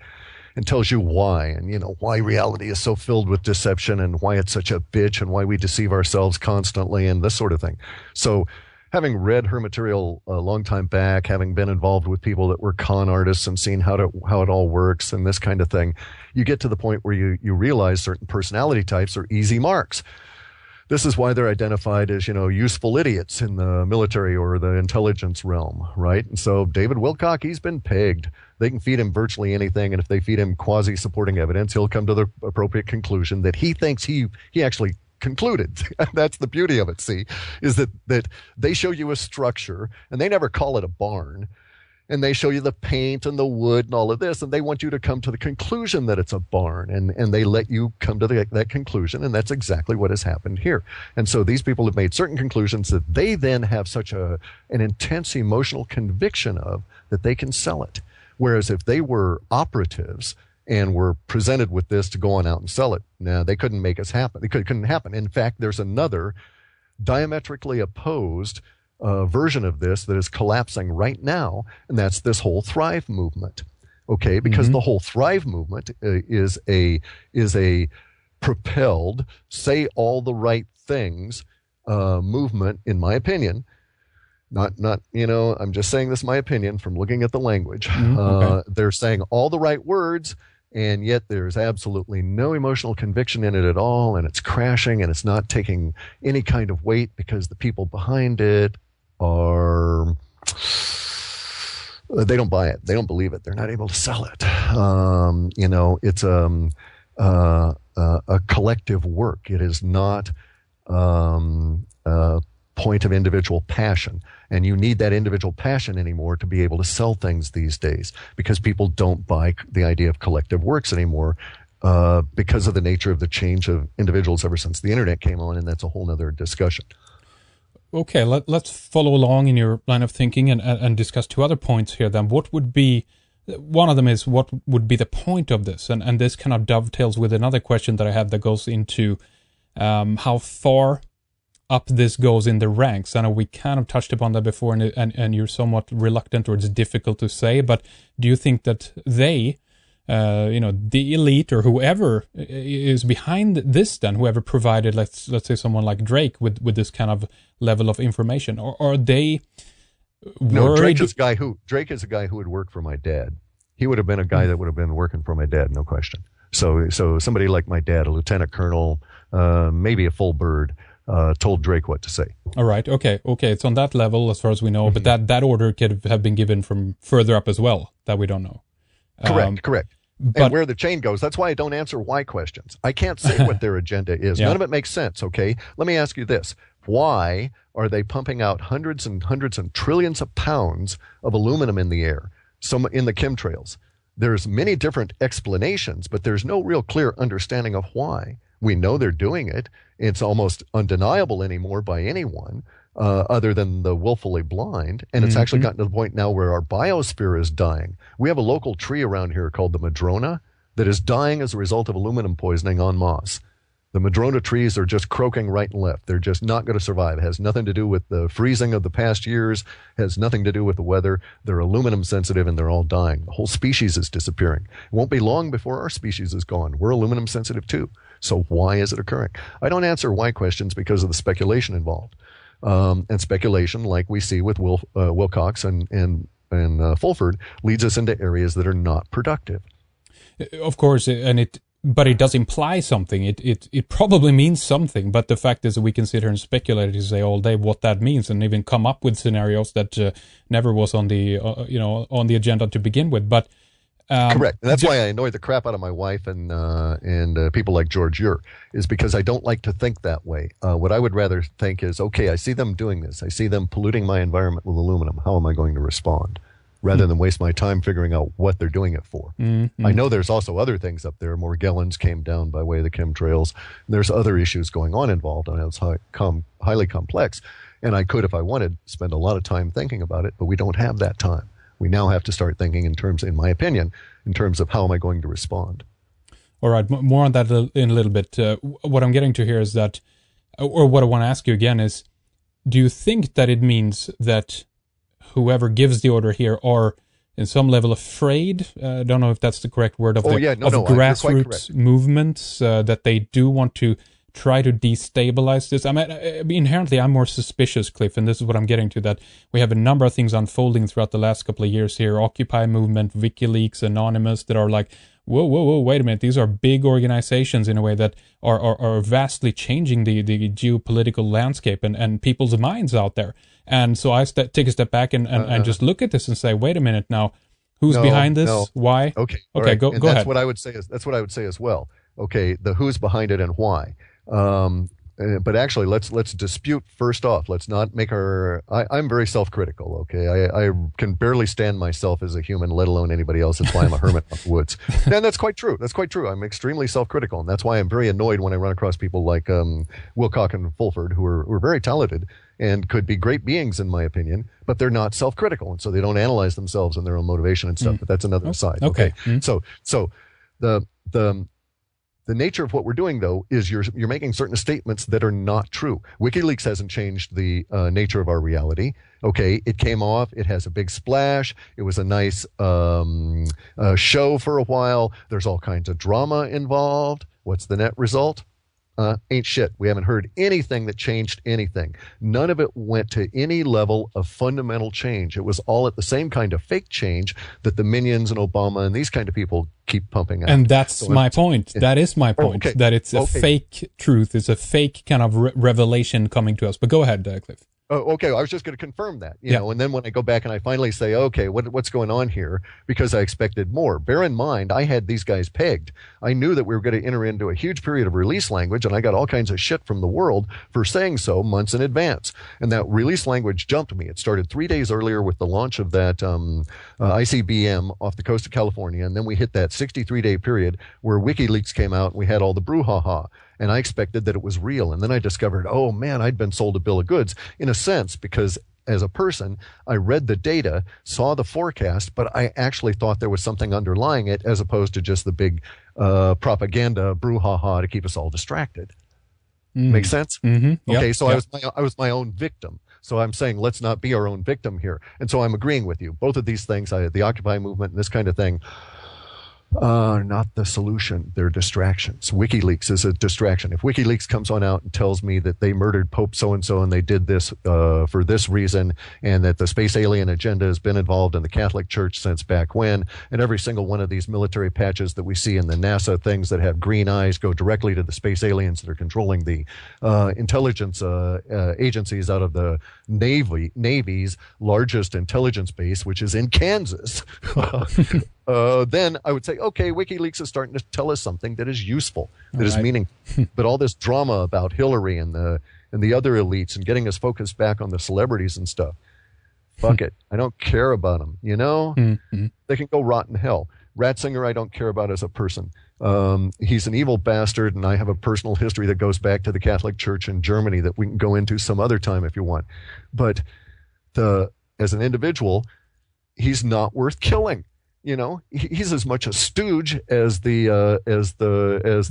and tells you why, and why reality is so filled with deception, and why it's such a bitch, and why we deceive ourselves constantly, and this sort of thing. So, having read her material a long time back, having been involved with people that were con artists and seen how it all works and this kind of thing, you get to the point where you realize certain personality types are easy marks. This is why they're identified as, useful idiots in the military or the intelligence realm, right? And so David Wilcock, he's been pegged. They can feed him virtually anything, and if they feed him quasi-supporting evidence, he'll come to the appropriate conclusion that he thinks he actually concluded. That's the beauty of it, see, is that they show you a structure, and they never call it a barn, and they show you the paint and the wood and all of this, and they want you to come to the conclusion that it's a barn, and they let you come to that conclusion, and that's exactly what has happened here. And so these people have made certain conclusions that they then have such an intense emotional conviction of that they can sell it. Whereas if they were operatives and were presented with this to go on out and sell it, they couldn't make us happen. It couldn't happen. In fact, there's another diametrically opposed version of this that is collapsing right now, and that's this whole Thrive movement. Okay, because the whole Thrive movement is a propelled, say all the right things movement, in my opinion. Not I'm just saying this is my opinion from looking at the language. Okay. They're saying all the right words, and yet there's absolutely no emotional conviction in it at all, and it's crashing, and it's not taking any kind of weight because the people behind it they don't buy it. They don't believe it. They're not able to sell it. It's a collective work. It is not a point of individual passion. And you need that individual passion anymore to be able to sell things these days, because people don't buy the idea of collective works anymore because of the nature of the change of individuals ever since the internet came on, and that's a whole nother discussion. Okay, let's follow along in your line of thinking and discuss two other points here then. What would be, one of them is, what would be the point of this? And this kind of dovetails with another question that I had that goes into how far up this goes in the ranks. I know we kind of touched upon that before, and you're somewhat reluctant, or it's difficult to say, but do you think that they, the elite or whoever is behind this, then whoever provided, let's say someone like Drake with this kind of level of information, or are they worried? No, Drake is a guy who would work for my dad. He would have been a guy that would have been working for my dad, no question. So somebody like my dad, a lieutenant colonel, maybe a full bird, told Drake what to say. All right. Okay. It's on that level as far as we know, but that order could have been given from further up as well that we don't know. Correct. And where the chain goes, that's why I don't answer why questions. I can't say what their agenda is. None of it makes sense, okay? Let me ask you this. Why are they pumping out hundreds and hundreds and trillions of pounds of aluminum in the air, in the chemtrails? There's many different explanations, but there's no real clear understanding of why. We know they're doing it. It's almost undeniable anymore by anyone other than the willfully blind. And it's actually gotten to the point now where our biosphere is dying. We have a local tree around here called the madrona that is dying as a result of aluminum poisoning en masse. The madrona trees are just croaking right and left. They're just not going to survive. It has nothing to do with the freezing of the past years, has nothing to do with the weather. They're aluminum sensitive and they're all dying. The whole species is disappearing. It won't be long before our species is gone. We're aluminum sensitive too. So why is it occurring? I don't answer why questions because of the speculation involved. And speculation, like we see with Wilcox and Fulford, leads us into areas that are not productive. Of course, but it does imply something. It probably means something, but the fact is that we can sit here and speculate and say all day what that means, and even come up with scenarios that never was on the on the agenda to begin with. But correct, and that's why I annoy the crap out of my wife and people like George Ure, is because I don't like to think that way. What I would rather think is, okay, I see them doing this. I see them polluting my environment with aluminum. How am I going to respond? Rather than waste my time figuring out what they're doing it for. I know there's also other things up there. Morgellons came down by way of the chemtrails. There's other issues going on involved, and it's highly complex. And I could, if I wanted, spend a lot of time thinking about it, but we don't have that time. We now have to start thinking in my opinion, in terms of how am I going to respond. All right, more on that in a little bit. What I'm getting to here is that, or what I want to ask you again is, do you think that it means that whoever gives the order here are in some level afraid? I don't know if that's the correct word of grassroots movements, that they do want to try to destabilize this. I mean, inherently, I'm more suspicious, Cliff, and this is what I'm getting to, that we have a number of things unfolding throughout the last couple of years here. Occupy movement, WikiLeaks, Anonymous, that are like, whoa, wait a minute. These are big organizations in a way that are vastly changing the geopolitical landscape and people's minds out there. And so I take a step back and just look at this and say, wait a minute now, who's behind this? Why? Okay, right. Go ahead. That's what I would say as well. Okay, the who's behind it and why. But actually, let's dispute first off. Let's not make I'm very self-critical, okay? I can barely stand myself as a human, let alone anybody else. That's why I'm a hermit in the woods. And that's quite true. I'm extremely self-critical, and that's why I'm very annoyed when I run across people like Wilcock and Fulford, who are very talented and could be great beings, in my opinion, but they're not self-critical, and so they don't analyze themselves and their own motivation and stuff. But that's another side. Okay. So the nature of what we're doing, though, is you're making certain statements that are not true. WikiLeaks hasn't changed the nature of our reality. Okay, it came off. It has a big splash. It was a nice show for a while. There's all kinds of drama involved. What's the net result? Ain't shit. We haven't heard anything that changed anything. None of it went to any level of fundamental change. It was all at the same kind of fake change that the Minions and Obama and these kind of people keep pumping out. And that's my point. That is my point. Okay. That it's a fake truth. It's a fake kind of revelation coming to us. But go ahead, Cliff. Oh, okay. I was just going to confirm that, you know, and then when I go back and I finally say, okay, what's going on here? Because I expected more. Bear in mind, I had these guys pegged. I knew that we were going to enter into a huge period of release language, and I got all kinds of shit from the world for saying so months in advance. And that release language jumped me. It started 3 days earlier with the launch of that ICBM off the coast of California, and then we hit that 63-day period where WikiLeaks came out, and we had all the brouhaha. And I expected that it was real. And then I discovered, oh man, I'd been sold a bill of goods in a sense, because as a person, I read the data, saw the forecast, but I actually thought there was something underlying it as opposed to just the big propaganda brouhaha to keep us all distracted. Make sense? Mm-hmm. Okay, so I was my own victim. So I'm saying let's not be our own victim here. And so I'm agreeing with you. Both of these things, the Occupy movement and this kind of thing, Not the solution. They're distractions. WikiLeaks is a distraction. If WikiLeaks comes on out and tells me that they murdered Pope so-and-so and they did this for this reason, and that the space alien agenda has been involved in the Catholic Church since back when, and every single one of these military patches that we see in the NASA things that have green eyes go directly to the space aliens that are controlling the intelligence agencies out of the Navy's largest intelligence base, which is in Kansas. Then I would say, okay, WikiLeaks is starting to tell us something that is useful, that is meaningful. But all this drama about Hillary and the other elites and getting us focused back on the celebrities and stuff, fuck it. I don't care about them, you know? Mm-hmm. They can go rot in hell. Ratzinger, I don't care about as a person. He's an evil bastard, and I have a personal history that goes back to the Catholic Church in Germany that we can go into some other time if you want. But as an individual, he's not worth killing. You know, he's as much a stooge as the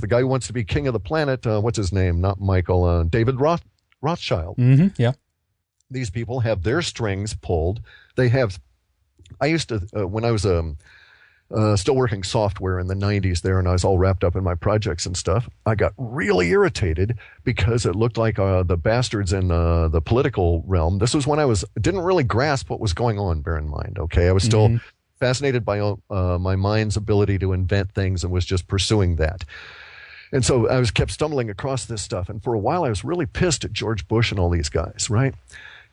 guy who wants to be king of the planet. What's his name? Not Michael. David Rothschild. Mm-hmm, yeah. These people have their strings pulled. They have. I used to when I was still working software in the 90s there, and I was all wrapped up in my projects and stuff. I got really irritated because it looked like the bastards in the political realm. This was when I didn't really grasp what was going on. Bear in mind, okay, I was still fascinated by my mind's ability to invent things and was just pursuing that. And so I kept stumbling across this stuff. And for a while, I was really pissed at George Bush and all these guys, right?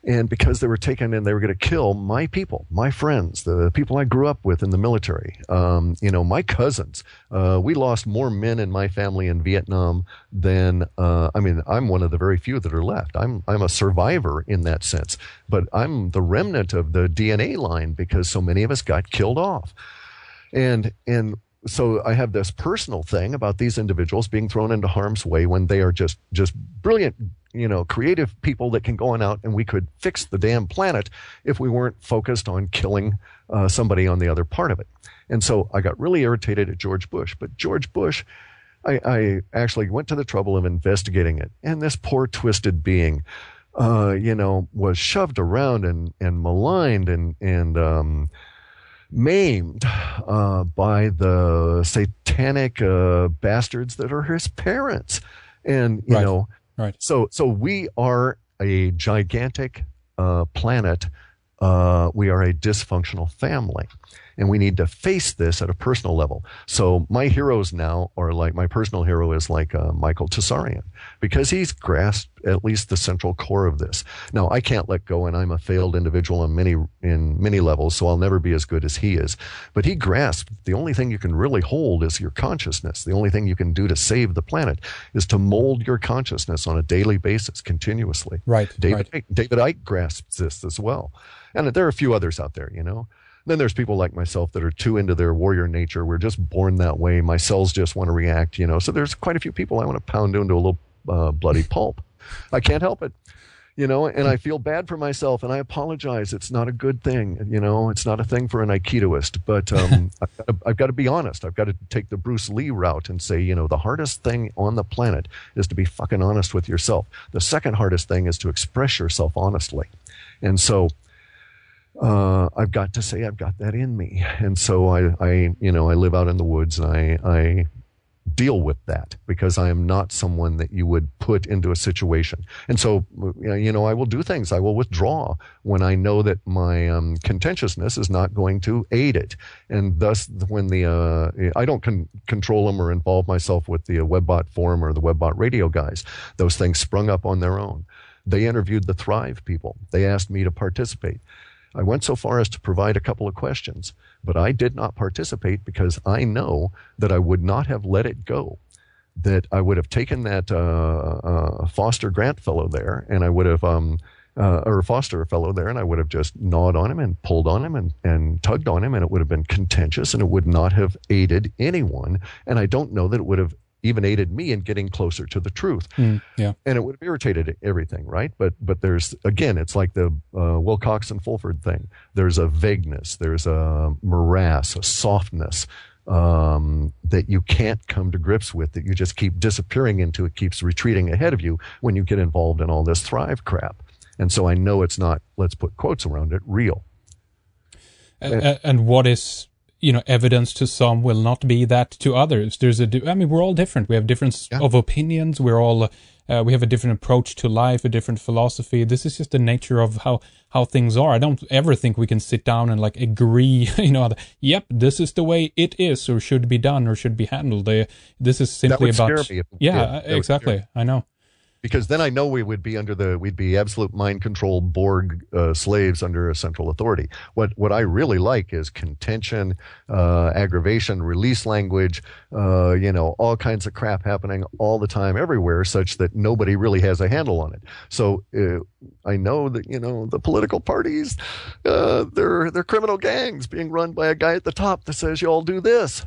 And because they were taken and they were going to kill my people, my friends, the people I grew up with in the military, my cousins. We lost more men in my family in Vietnam than, I'm one of the very few that are left. I'm a survivor in that sense, but I'm the remnant of the DNA line because so many of us got killed off. And so I have this personal thing about these individuals being thrown into harm's way when they are just brilliant, creative people that can go on out and we could fix the damn planet if we weren't focused on killing somebody on the other part of it. And so I got really irritated at George Bush. But George Bush, I actually went to the trouble of investigating it. And this poor twisted being, was shoved around and maligned and maimed by the satanic bastards that are his parents. And, Right. So we are a gigantic planet. We are a dysfunctional family, and we need to face this at a personal level. So my heroes now are like, my personal hero is like Michael Tsarian, because he's grasped at least the central core of this. Now, I can't let go, and I'm a failed individual in many levels, so I'll never be as good as he is. But he grasped the only thing you can really hold is your consciousness. The only thing you can do to save the planet is to mold your consciousness on a daily basis, continuously. Right. David Icke grasps this as well. And there are a few others out there, Then there's people like myself that are too into their warrior nature. We're just born that way. My cells just want to react, So there's quite a few people I want to pound into a little bloody pulp. I can't help it, and I feel bad for myself, and I apologize. It's not a good thing, It's not a thing for an Aikidoist, but I've got to be honest. I've got to take the Bruce Lee route and say, the hardest thing on the planet is to be fucking honest with yourself. The second hardest thing is to express yourself honestly. And so I've got to say I've got that in me. And so I live out in the woods, and I deal with that because I am not someone that you would put into a situation. And so, I will do things. I will withdraw when I know that my contentiousness is not going to aid it. And thus, when I don't control them or involve myself with the Webbot forum or the Webbot radio guys, those things sprung up on their own. They interviewed the Thrive people. They asked me to participate. I went so far as to provide a couple of questions, but I did not participate because I know that I would not have let it go, that I would have taken that Foster Grant fellow there, and I would have, or Foster fellow there, and I would have just gnawed on him and pulled on him and tugged on him, and it would have been contentious, and it would not have aided anyone, and I don't know that it would have even aided me in getting closer to the truth. Yeah. And it would have irritated everything, right? But there's, again, it's like the Wilcox and Fulford thing. There's a vagueness, there's a morass, a softness that you can't come to grips with, that you just keep disappearing into. It keeps retreating ahead of you when you get involved in all this Thrive crap. And so I know it's not, let's put quotes around it, real. And what is evidence to some will not be that to others. We're all different. We have different of opinions. We're all, we have a different approach to life, a different philosophy. This is just the nature of how things are. I don't ever think we can sit down and like agree, yep, this is the way it is or should be done or should be handled. This is simply about, scare me. yeah, exactly. I know. Because then I know we'd be absolute mind control Borg slaves under a central authority. What I really like is contention, aggravation, release language, all kinds of crap happening all the time everywhere, such that nobody really has a handle on it. So I know that the political parties, they're criminal gangs being run by a guy at the top that says you all do this,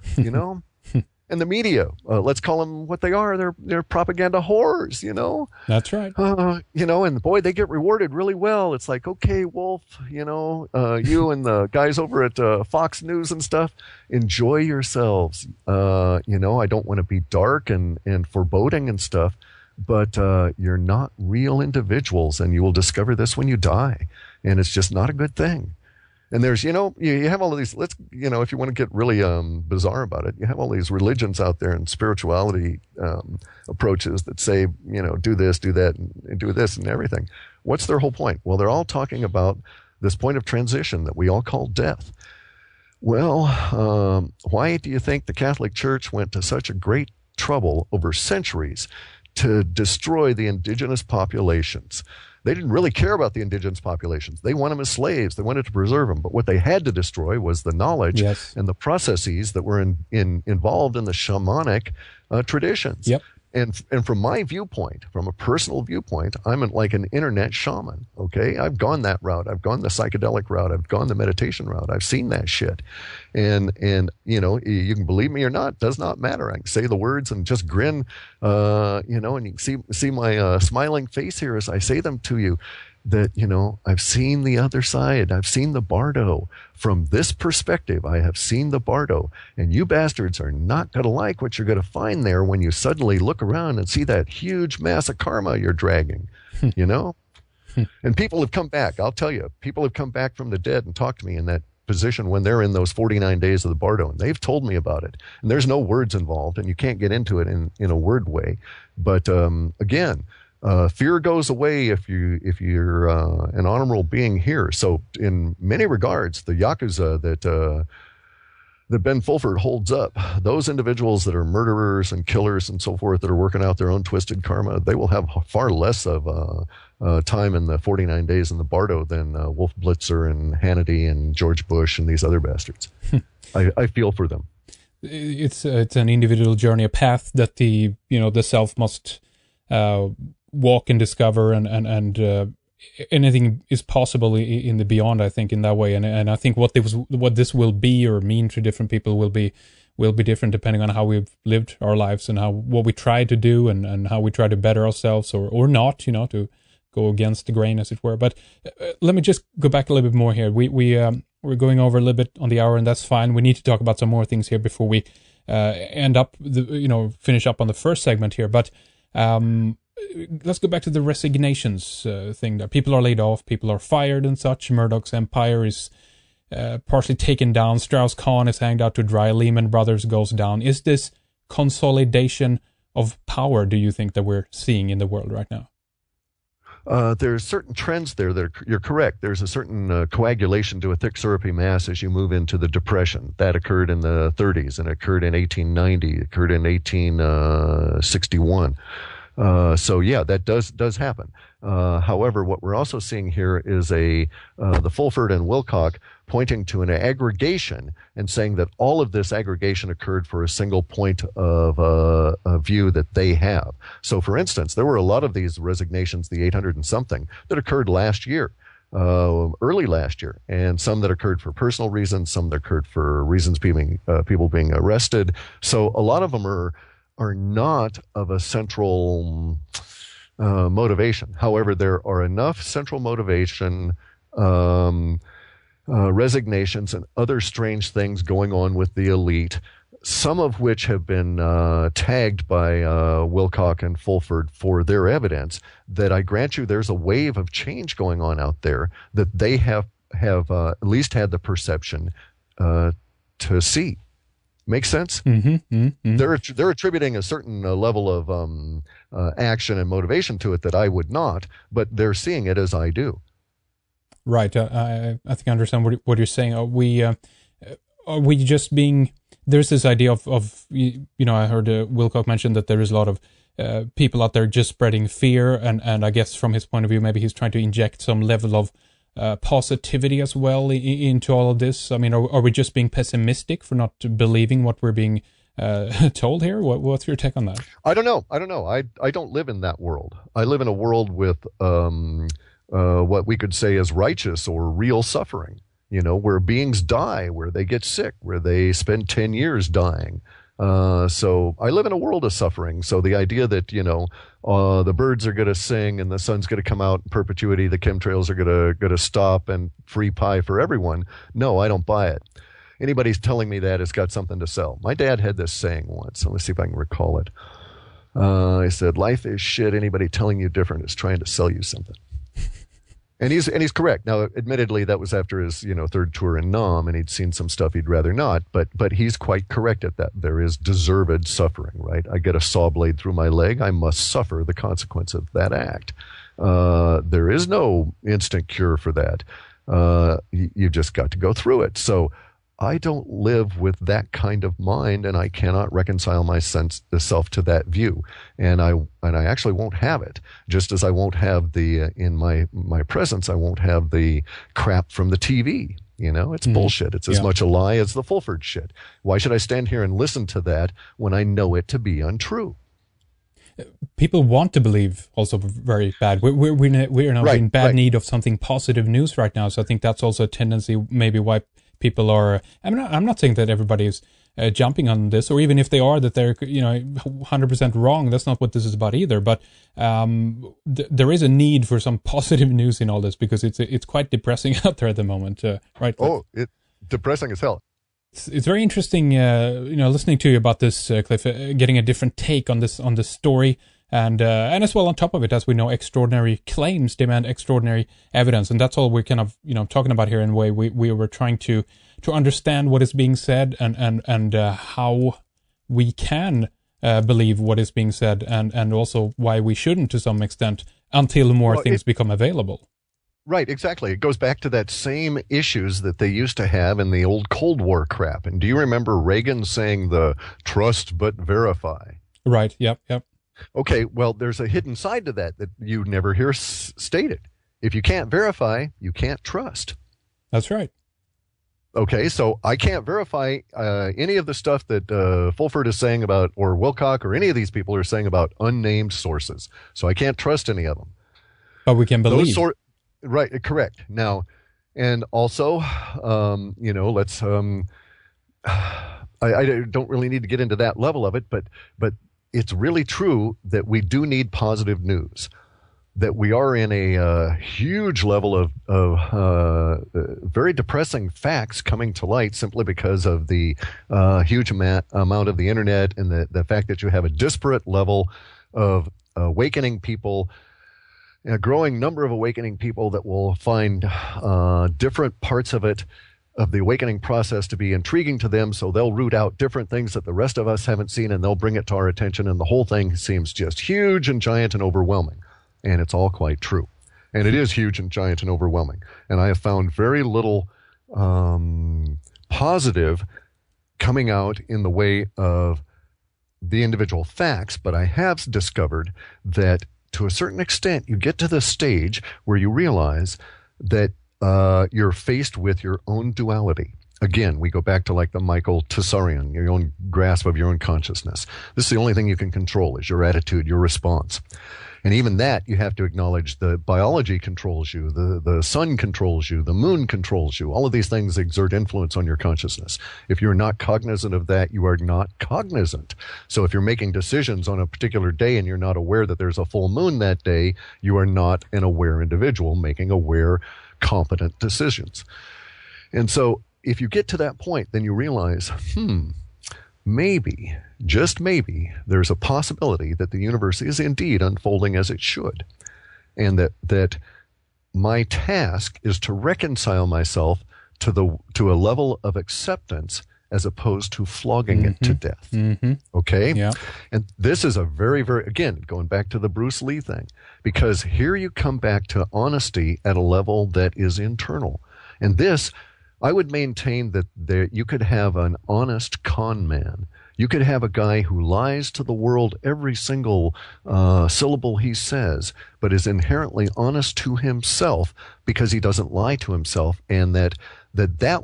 And the media, let's call them what they are. They're propaganda whores, That's right. And boy, they get rewarded really well. It's like, okay, Wolf, you and the guys over at Fox News and stuff, enjoy yourselves. I don't want to be dark and foreboding and stuff, but you're not real individuals, and you will discover this when you die. And it's just not a good thing. And there's, you have all of these, if you want to get really bizarre about it, you have all these religions out there and spirituality approaches that say, do this, do that, and do this and everything. What's their whole point? Well, they're all talking about this point of transition that we all call death. Well, why do you think the Catholic Church went to such a great trouble over centuries to destroy the indigenous populations? They didn't really care about the indigenous populations. They want them as slaves. They wanted to preserve them. But what they had to destroy was the knowledge and the processes that were involved in the shamanic traditions. Yep. And from my viewpoint, from a personal viewpoint, I'm like an internet shaman, okay? I've gone that route. I've gone the psychedelic route. I've gone the meditation route. I've seen that shit. And you can believe me or not, does not matter. I can say the words and just grin, and you can see my smiling face here as I say them to you, that, I've seen the other side. I've seen the bardo. From this perspective, I have seen the bardo. And you bastards are not going to like what you're going to find there when you suddenly look around and see that huge mass of karma you're dragging, And people have come back. I'll tell you, people have come back from the dead and talked to me in that position when they're in those 49 days of the bardo. And they've told me about it. And there's no words involved, and you can't get into it in a word way. But again, fear goes away if you're an honorable being here. So in many regards, the Yakuza that Ben Fulford holds up, those individuals that are murderers and killers and so forth that are working out their own twisted karma, they will have far less of time in the 49 days in the bardo than Wolf Blitzer and Hannity and George Bush and these other bastards. I feel for them. It's an individual journey, a path that the self must walk and discover, and anything is possible in the beyond, I think, in that way. And I think what this will be or mean to different people will be different depending on how we've lived our lives and what we try to do and how we try to better ourselves or not, to go against the grain, as it were. But let me just go back a little bit more here. We're going over a little bit on the hour, and that's fine. We need to talk about some more things here before we finish up on the first segment here. But let's go back to the resignations thing. That people are laid off, people are fired and such. Murdoch's empire is partially taken down. Strauss-Kahn is hanged out to dry. Lehman Brothers goes down. Is this consolidation of power, do you think, that we're seeing in the world right now? There's certain trends there that you're correct. There's a certain coagulation to a thick syrupy mass as you move into the Depression. That occurred in the 30s and occurred in 1890, occurred in 1861. So yeah, that does happen. However, what we're also seeing here is the Fulford and Wilcock pointing to an aggregation and saying that all of this aggregation occurred for a single point of a view that they have. So, for instance, there were a lot of these resignations, the 800 and something, that occurred last year. Early last year, and some that occurred for personal reasons, some that occurred for reasons people being arrested. So a lot of them are not of a central motivation. However, there are enough central motivation, resignations, and other strange things going on with the elite, some of which have been tagged by Wilcock and Fulford for their evidence, that I grant you there's a wave of change going on out there that they have at least had the perception to see. Makes sense? They're attributing a certain level of action and motivation to it that I would not, but they're seeing it as I do. Right. I think I understand what you're saying. Are we just being... There's this idea of you know, I heard Wilcock mention that there is a lot of people out there just spreading fear, and I guess from his point of view, maybe he's trying to inject some level of positivity as well into all of this. I mean, are we just being pessimistic for not believing what we're being told here? What's your take on that? I don't know. I don't live in that world. I live in a world with what we could say is righteous or real suffering, you know, where beings die, where they get sick, where they spend 10 years dying. So I live in a world of suffering. So the idea that, you know, the birds are going to sing and the sun's going to come out in perpetuity, the chemtrails are going to stop and free pie for everyone. No, I don't buy it. Anybody's telling me that has got something to sell. My dad had this saying once. So let's see if I can recall it. He said, "Life is shit. Anybody telling you different is trying to sell you something." And he's correct. Now, admittedly, that was after his, you know, third tour in Nam, and he'd seen some stuff he'd rather not. But he's quite correct at that. There is deserved suffering, right? I get a saw blade through my leg. I must suffer the consequence of that act. There is no instant cure for that. You've just got to go through it. So I don't live with that kind of mind, and I cannot reconcile myself to that view. And I actually won't have it, just as I won't have the in my presence. I won't have the crap from the TV. You know, it's bullshit. It's as much a lie as the Fulford shit. Why should I stand here and listen to that when I know it to be untrue? People want to believe also very bad. We're now in bad need of something positive news right now. So I think that's also a tendency, maybe why people are. I'm not saying that everybody is jumping on this, or even if they are, that they're 100% wrong. That's not what this is about either. But there is a need for some positive news in all this, because it's quite depressing out there at the moment, right? Oh, it's depressing as hell. It's very interesting, listening to you about this, Cliff, getting a different take on this story. And as well, on top of it, as we know, extraordinary claims demand extraordinary evidence, and that's all we're kind of talking about here. In a way, we were trying to understand what is being said and how we can believe what is being said, and also why we shouldn't to some extent until more things become available. Right, exactly. It goes back to that same issues that they used to have in the old Cold War crap. And do you remember Reagan saying the trust but verify? Right. Yep. Okay, well, there's a hidden side to that you never hear stated. If you can't verify, you can't trust. That's right. Okay, so I can't verify any of the stuff that Fulford is saying about, or Wilcock, or any of these people are saying about unnamed sources. So I can't trust any of them. But we can believe. Right, correct. Now, and also, let's. I don't really need to get into that level of it, but it's really true that we do need positive news, that we are in a huge level of very depressing facts coming to light simply because of the huge amount of the internet, and the fact that you have a disparate level of awakening people, a growing number of awakening people that will find different parts of the awakening process to be intriguing to them, so they'll root out different things that the rest of us haven't seen, and they'll bring it to our attention, and the whole thing seems just huge and giant and overwhelming. And it's all quite true. And it is huge and giant and overwhelming. And I have found very little positive coming out in the way of the individual facts, but I have discovered that to a certain extent you get to the stage where you realize that you're faced with your own duality. Again, we go back to like the Michael Tessarian, your own grasp of your own consciousness. This is the only thing you can control, is your attitude, your response. And even that, you have to acknowledge the biology controls you, the sun controls you, the moon controls you. All of these things exert influence on your consciousness. If you're not cognizant of that, you are not cognizant. So if you're making decisions on a particular day and you're not aware that there's a full moon that day, you are not an aware individual making aware, competent decisions. And so if you get to that point, then you realize, maybe, just maybe, there's a possibility that the universe is indeed unfolding as it should. And that my task is to reconcile myself to a level of acceptance as opposed to flogging it to death. Okay? Yeah. And this is a very, very, again, going back to the Bruce Lee thing, because here you come back to honesty at a level that is internal. And this, I would maintain that you could have an honest con man. You could have a guy who lies to the world every single syllable he says, but is inherently honest to himself because he doesn't lie to himself, and that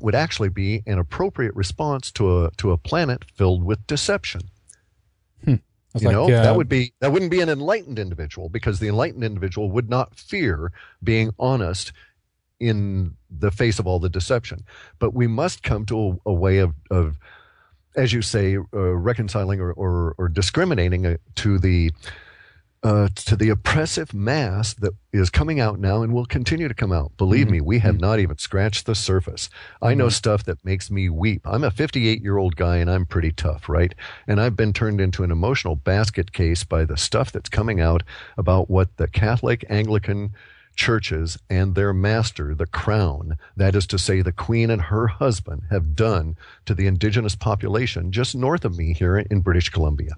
would actually be an appropriate response to a planet filled with deception. That wouldn't be an enlightened individual, because the enlightened individual would not fear being honest in the face of all the deception. But we must come to a way of as you say, reconciling or discriminating to the oppressive mass that is coming out now and will continue to come out. Believe me, we have not even scratched the surface. I know stuff that makes me weep. I'm a 58-year-old guy, and I'm pretty tough, right? And I've been turned into an emotional basket case by the stuff that's coming out about what the Catholic, Anglican churches and their master, the crown, that is to say the queen and her husband, have done to the indigenous population just north of me here in British Columbia.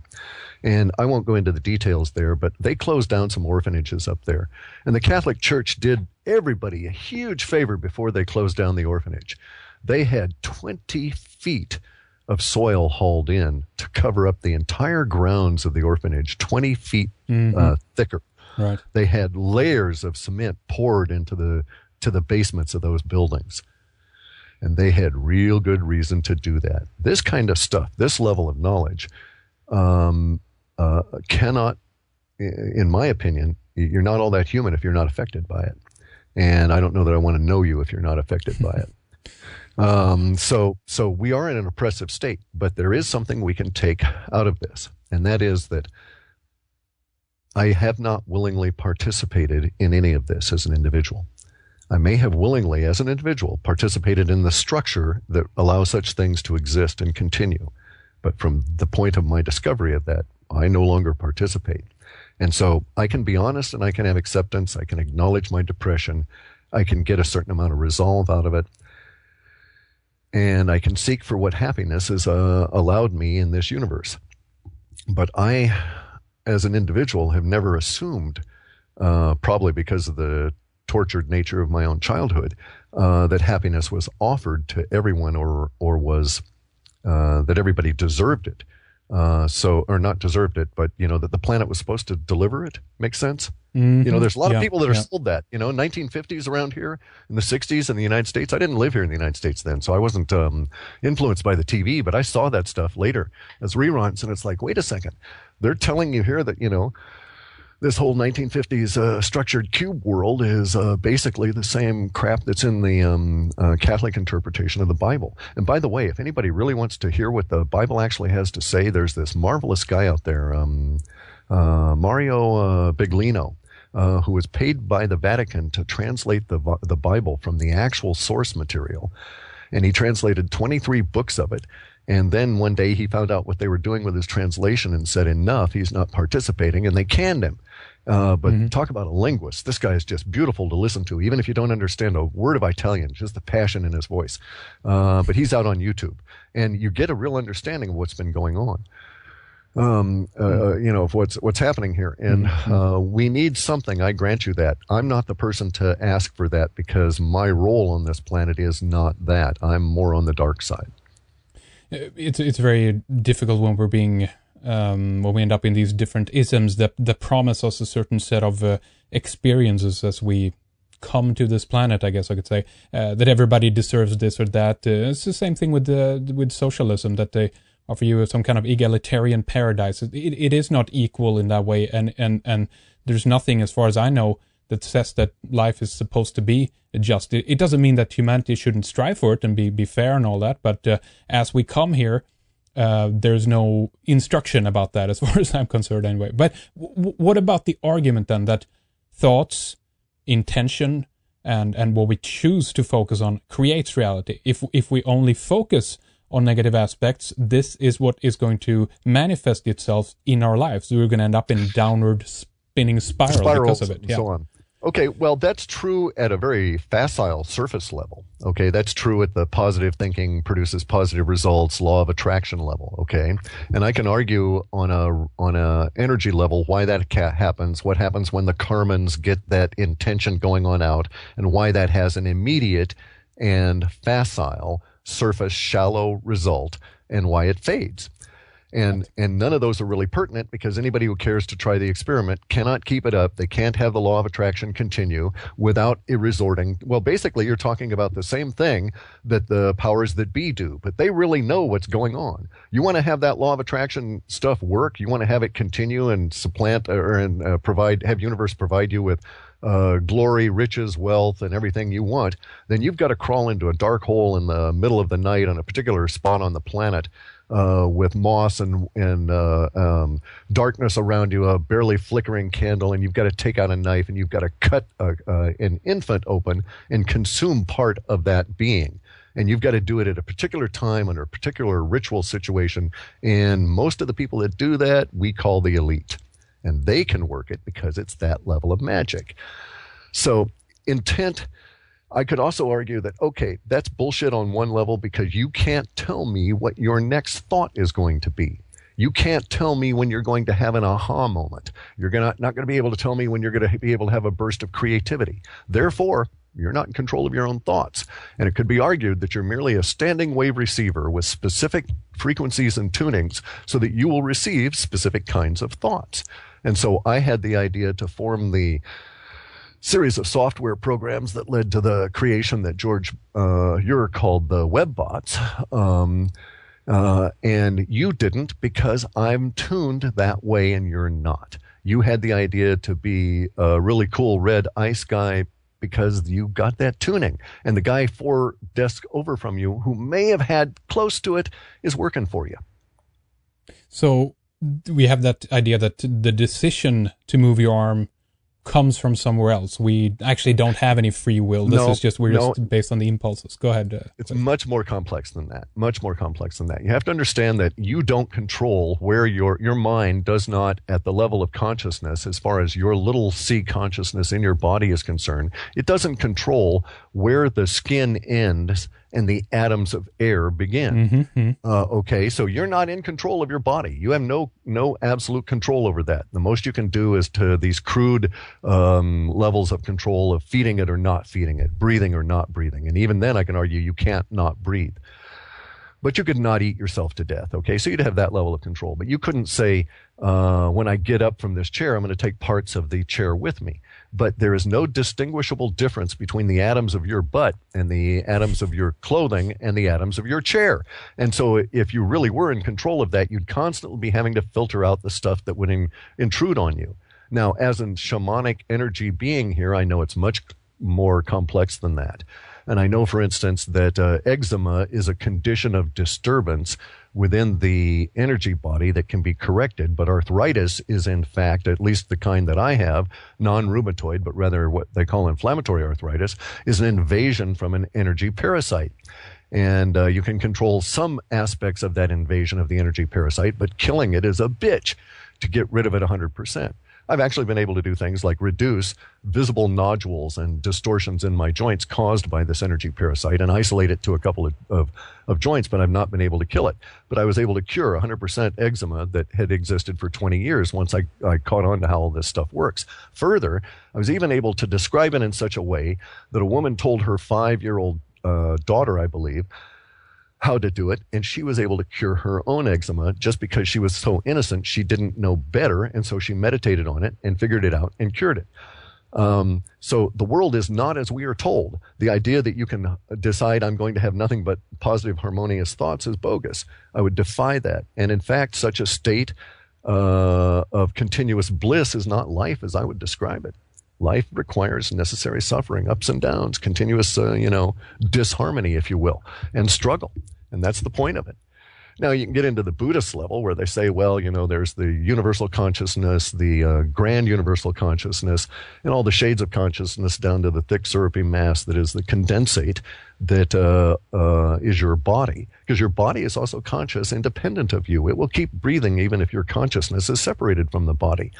And I won't go into the details there, but they closed down some orphanages up there. And the Catholic Church did everybody a huge favor before they closed down the orphanage. They had 20 feet of soil hauled in to cover up the entire grounds of the orphanage, 20 feet thicker. Right. They had layers of cement poured into the basements of those buildings. And they had real good reason to do that. This kind of stuff, this level of knowledge, cannot, in my opinion, you're not all that human if you're not affected by it. And I don't know that I want to know you if you're not affected by it. So we are in an oppressive state, but there is something we can take out of this. And that is that I have not willingly participated in any of this as an individual. I may have willingly, as an individual, participated in the structure that allows such things to exist and continue. But from the point of my discovery of that, I no longer participate. And so I can be honest, and I can have acceptance. I can acknowledge my depression. I can get a certain amount of resolve out of it. And I can seek for what happiness has allowed me in this universe. But I, as an individual, have never assumed, probably because of the tortured nature of my own childhood, that happiness was offered to everyone, or was that everybody deserved it. Or not deserved it, but that the planet was supposed to deliver it. Makes sense? There's a lot of people that are sold that. 1950s around here, in the 60s in the United States. I didn't live here in the United States then, so I wasn't influenced by the TV, but I saw that stuff later as reruns, and it's like, wait a second. They're telling you here that, this whole 1950s structured cube world is basically the same crap that's in the Catholic interpretation of the Bible. And by the way, if anybody really wants to hear what the Bible actually has to say, there's this marvelous guy out there, Mario Biglino, who was paid by the Vatican to translate the Bible from the actual source material. And he translated 23 books of it. And then one day he found out what they were doing with his translation and said, enough, he's not participating, and they canned him. But talk about a linguist. This guy is just beautiful to listen to, even if you don't understand a word of Italian, just the passion in his voice. But he's out on YouTube, and you get a real understanding of what's been going on, of what's happening here. And we need something, I grant you that. I'm not the person to ask for that, because my role on this planet is not that. I'm more on the dark side. It's very difficult when we're being when we end up in these different isms that promise us a certain set of experiences as we come to this planet. I guess I could say that everybody deserves this or that. It's the same thing with socialism, that they offer you some kind of egalitarian paradise. It is not equal in that way, and there's nothing, as far as I know, that says that life is supposed to be just. It doesn't mean that humanity shouldn't strive for it and be fair and all that, but as we come here, there's no instruction about that, as far as I'm concerned anyway. But what about the argument then that thoughts, intention, and what we choose to focus on creates reality? If we only focus on negative aspects, this is what is going to manifest itself in our lives. We're going to end up in downward spinning spiral because of it. And so on. Okay, well, that's true at a very facile surface level. Okay, that's true at the positive thinking produces positive results, law of attraction level. Okay, and I can argue on a energy level why that happens, what happens when the karmans get that intention going on out, and why that has an immediate and facile surface shallow result, and why it fades. And none of those are really pertinent because anybody who cares to try the experiment cannot keep it up. They can't have the law of attraction continue without it resorting. Well, basically, you're talking about the same thing that the powers that be do, but they really know what's going on. You want to have that law of attraction stuff work. You want to have it continue and supplant and have universe provide you with glory, riches, wealth, and everything you want. Then you've got to crawl into a dark hole in the middle of the night on a particular spot on the planet. With moss and darkness around you, a barely flickering candle, and you've got to take out a knife and you've got to cut an infant open and consume part of that being. And you've got to do it at a particular time under a particular ritual situation. And most of the people that do that, we call the elite. And they can work it because it's that level of magic. So intent... I could also argue that, okay, that's bullshit on one level because you can't tell me what your next thought is going to be. You can't tell me when you're going to have an aha moment. You're not going to be able to tell me when you're going to be able to have a burst of creativity. Therefore, you're not in control of your own thoughts. And it could be argued that you're merely a standing wave receiver with specific frequencies and tunings so that you will receive specific kinds of thoughts. And so I had the idea to form the series of software programs that led to the creation that George Ure called the Webbots. And you didn't because I'm tuned that way and you're not. You had the idea to be a really cool red ice guy because you got that tuning. And the guy 4 desks over from you who may have had close to it is working for you. So we have that idea that the decision to move your arm comes from somewhere else. We actually don't have any free will. This is just, we're just based on the impulses. Go ahead. It's much more complex than that. Much more complex than that. You have to understand that you don't control where your mind does not, at the level of consciousness, as far as your little c consciousness in your body is concerned, it doesn't control where the skin ends and the atoms of air begin. Okay, so you're not in control of your body. You have no absolute control over that. The most you can do is to these crude levels of control of feeding it or not feeding it, breathing or not breathing. And even then I can argue you can't not breathe. But you could not eat yourself to death, okay? So you'd have that level of control. But you couldn't say, when I get up from this chair, I'm going to take parts of the chair with me. But there is no distinguishable difference between the atoms of your butt and the atoms of your clothing and the atoms of your chair. And so if you really were in control of that, you'd constantly be having to filter out the stuff that would intrude on you. Now, as a shamanic energy being here, I know it's much more complex than that. And I know, for instance, that eczema is a condition of disturbance within the energy body that can be corrected. But arthritis is, in fact, at least the kind that I have, non-rheumatoid, but rather what they call inflammatory arthritis, is an invasion from an energy parasite. And you can control some aspects of that invasion of the energy parasite, but killing it is a bitch to get rid of it 100%. I've actually been able to do things like reduce visible nodules and distortions in my joints caused by this energy parasite and isolate it to a couple of joints, but I've not been able to kill it. But I was able to cure 100% eczema that had existed for 20 years once I caught on to how all this stuff works. Further, I was even able to describe it in such a way that a woman told her 5-year-old daughter, I believe, how to do it, and she was able to cure her own eczema just because she was so innocent. She didn't know better, and so she meditated on it and figured it out and cured it. So the world is not as we are told. The idea that you can decide I'm going to have nothing but positive, harmonious thoughts is bogus. I would defy that. And in fact, such a state of continuous bliss is not life as I would describe it. Life requires necessary suffering, ups and downs, continuous, disharmony, if you will, and struggle. And that's the point of it. Now, you can get into the Buddhist level where they say, well, there's the universal consciousness, the grand universal consciousness, and all the shades of consciousness down to the thick, syrupy mass that is the condensate that is your body. Because your body is also conscious, independent of you. It will keep breathing even if your consciousness is separated from the body.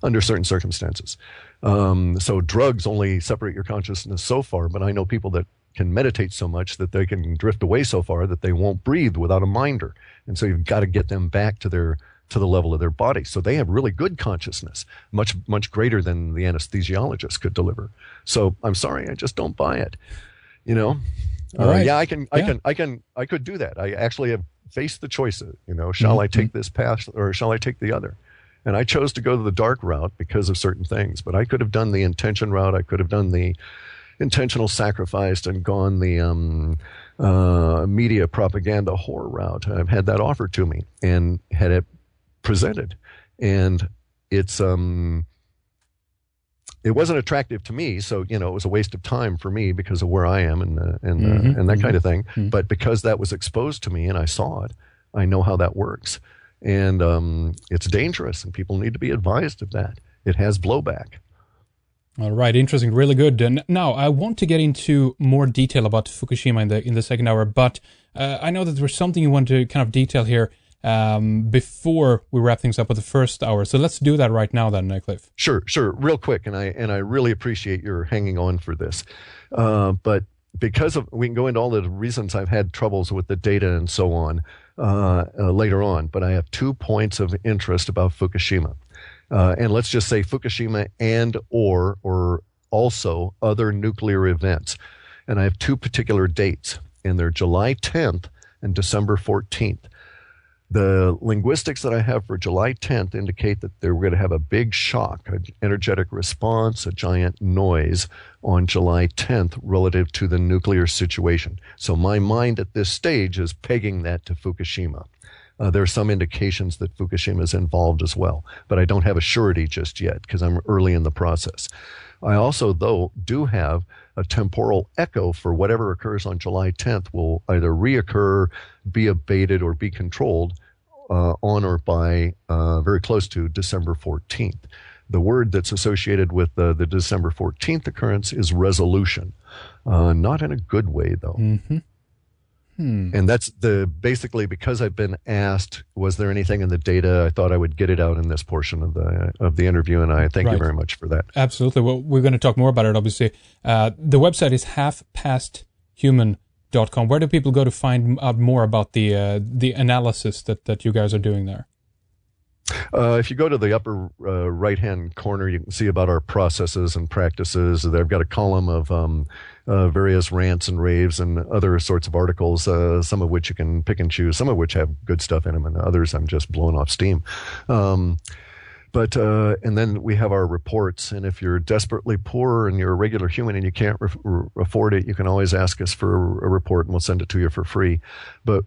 under certain circumstances. So drugs only separate your consciousness so far, but I know people that can meditate so much that they can drift away so far that they won't breathe without a minder. And so you've got to get them back to the level of their body. So they have really good consciousness, much, much greater than the anesthesiologist could deliver. So I'm sorry, I just don't buy it. You know? All right. Yeah, I could do that. I actually have faced the choices, you know, shall I take this path or shall I take the other? And I chose to go to the dark route because of certain things, but I could have done the intention route. I could have done the intentional sacrifice and gone the media propaganda horror route. I've had that offered to me and had it presented, and it wasn't attractive to me. So, you know, it was a waste of time for me because of where I am and that kind of thing. But because that was exposed to me and I saw it, I know how that works. And it's dangerous, and people need to be advised of that. It has blowback. All right, interesting, really good. And now I want to get into more detail about Fukushima in the second hour, but I know that there's something you want to kind of detail here before we wrap things up with the first hour. So let's do that right now then, Clif. Sure, real quick, and I really appreciate your hanging on for this. But because of, we can go into all the reasons I've had troubles with the data and so on later on, but I have 2 points of interest about Fukushima. And let's just say Fukushima and or also other nuclear events. And I have 2 particular dates, and they're July 10th and December 14th. The linguistics that I have for July 10th indicate that they're going to have a big shock, an energetic response, a giant noise on July 10th relative to the nuclear situation. So my mind at this stage is pegging that to Fukushima. There are some indications that Fukushima is involved as well, but I don't have a surety just yet because I'm early in the process. I also, though, do have a temporal echo for whatever occurs on July 10th will either reoccur, be abated, or be controlled on or by very close to December 14th. The word that's associated with the December 14th occurrence is resolution. Not in a good way, though. Mm-hmm. And that's basically because I've been asked, was there anything in the data? I thought I would get it out in this portion of the interview, and I thank you very much for that. Absolutely. Well, we're going to talk more about it, obviously. The website is halfpasthuman.com. Where do people go to find out more about the analysis that you guys are doing there? If you go to the upper right-hand corner, you can see about our processes and practices. They've got a column of various rants and raves and other sorts of articles, some of which you can pick and choose, some of which have good stuff in them, and others I'm just blowing off steam. And then we have our reports, and if you're desperately poor and you're a regular human and you can't afford it, you can always ask us for a report, and we'll send it to you for free. But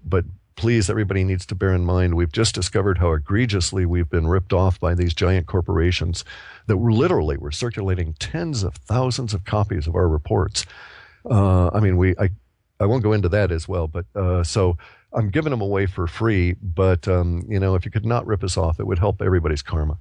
please, everybody needs to bear in mind, we've just discovered how egregiously we've been ripped off by these giant corporations that were circulating tens of thousands of copies of our reports. I won't go into that as well, but so I'm giving them away for free, but if you could not rip us off, it would help everybody's karma.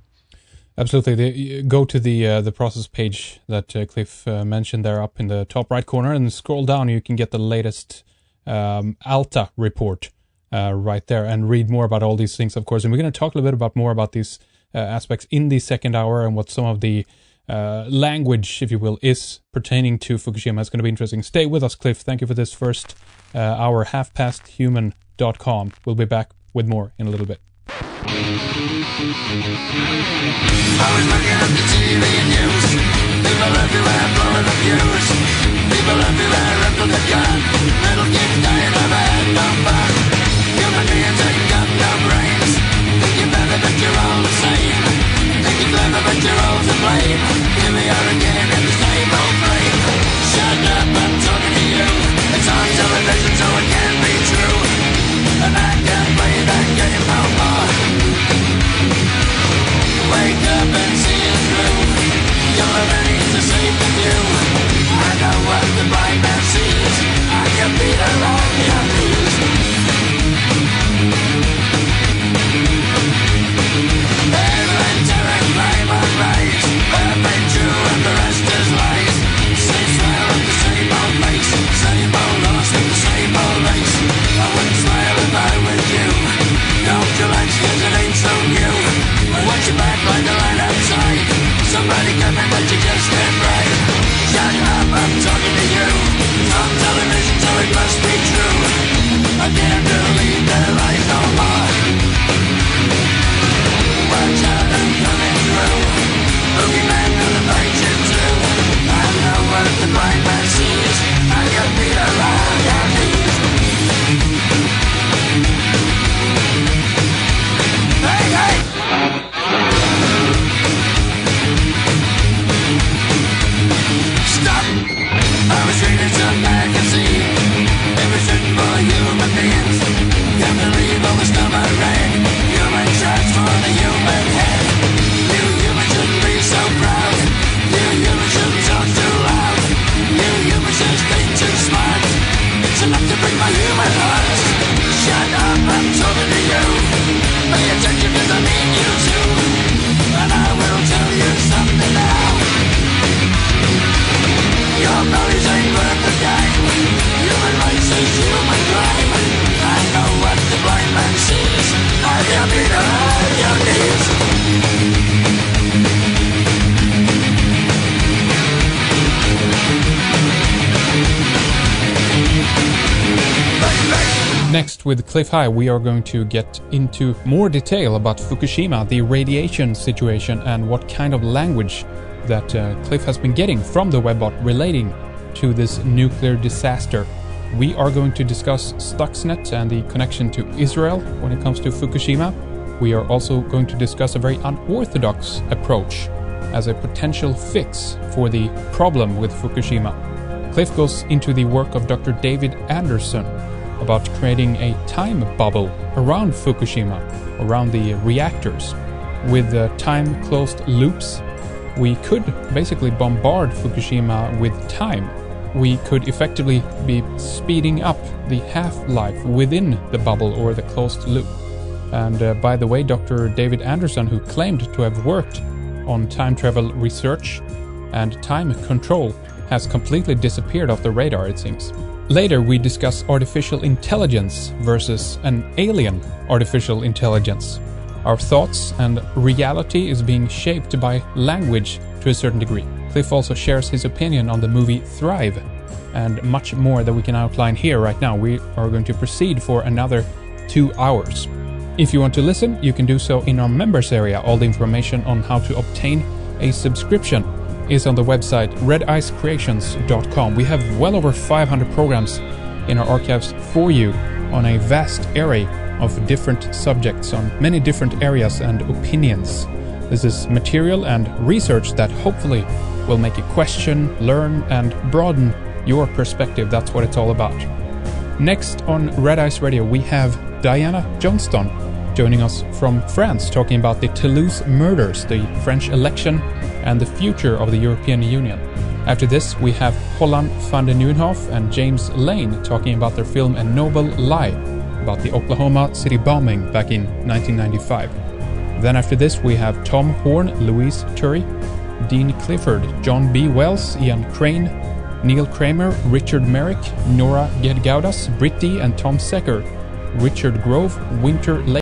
Absolutely. Go to the process page that Clif mentioned there up in the top right corner and scroll down. You can get the latest Alta report right there and read more about all these things, of course. And we're going to talk a little bit more about these aspects in the second hour and what some of the language, if you will, is pertaining to Fukushima. It's going to be interesting. Stay with us, Clif. Thank you for this first hour. halfpasthuman.com. We'll be back with more in a little bit. I was looking at the TV news. People everywhere blowing up views. People everywhere up to the gun. Little kids dying of a head no fun. Human beings ain't got no brains. Think you're better but you're all the same. Think you're clever but you're all to blame. Here we are again in the same old frame. Shut up, I'm talking to you. It's on television so it can't be true. And I can't play that game no more. Wake up and see it through. You'll have any to save the view. I know what the blind man sees. Next, with Clif High, we are going to get into more detail about Fukushima, the radiation situation, and what kind of language that Clif has been getting from the Webbot relating to this nuclear disaster. We are going to discuss Stuxnet and the connection to Israel when it comes to Fukushima. We are also going to discuss a very unorthodox approach as a potential fix for the problem with Fukushima. Clif goes into the work of Dr. David Anderson about creating a time bubble around Fukushima, around the reactors. With time-closed loops, we could basically bombard Fukushima with time. We could effectively be speeding up the half-life within the bubble or the closed loop. And by the way, Dr. David Anderson, who claimed to have worked on time travel research and time control, has completely disappeared off the radar, it seems. Later, we discuss artificial intelligence versus an alien artificial intelligence. Our thoughts and reality is being shaped by language to a certain degree. Clif also shares his opinion on the movie Thrive, and much more that we can outline here right now. We are going to proceed for another 2 hours. If you want to listen, you can do so in our members area. All the information on how to obtain a subscription is on the website redicecreations.com. We have well over 500 programs in our archives for you on a vast array of different subjects on many different areas and opinions. This is material and research that hopefully will make you question, learn, and broaden your perspective. That's what it's all about. Next on Red Ice Radio, we have Diana Johnston joining us from France, talking about the Toulouse murders, the French election, and the future of the European Union. After this, we have Holland van den Nieuwenhof and James Lane talking about their film A Noble Lie, about the Oklahoma City bombing back in 1995. Then after this, we have Tom Horn, Louise Turry, Dean Clifford, John B. Wells, Ian Crane, Neil Kramer, Richard Merrick, Nora Gedgaudas, Britt D. and Tom Secker, Richard Grove, Winter Lake,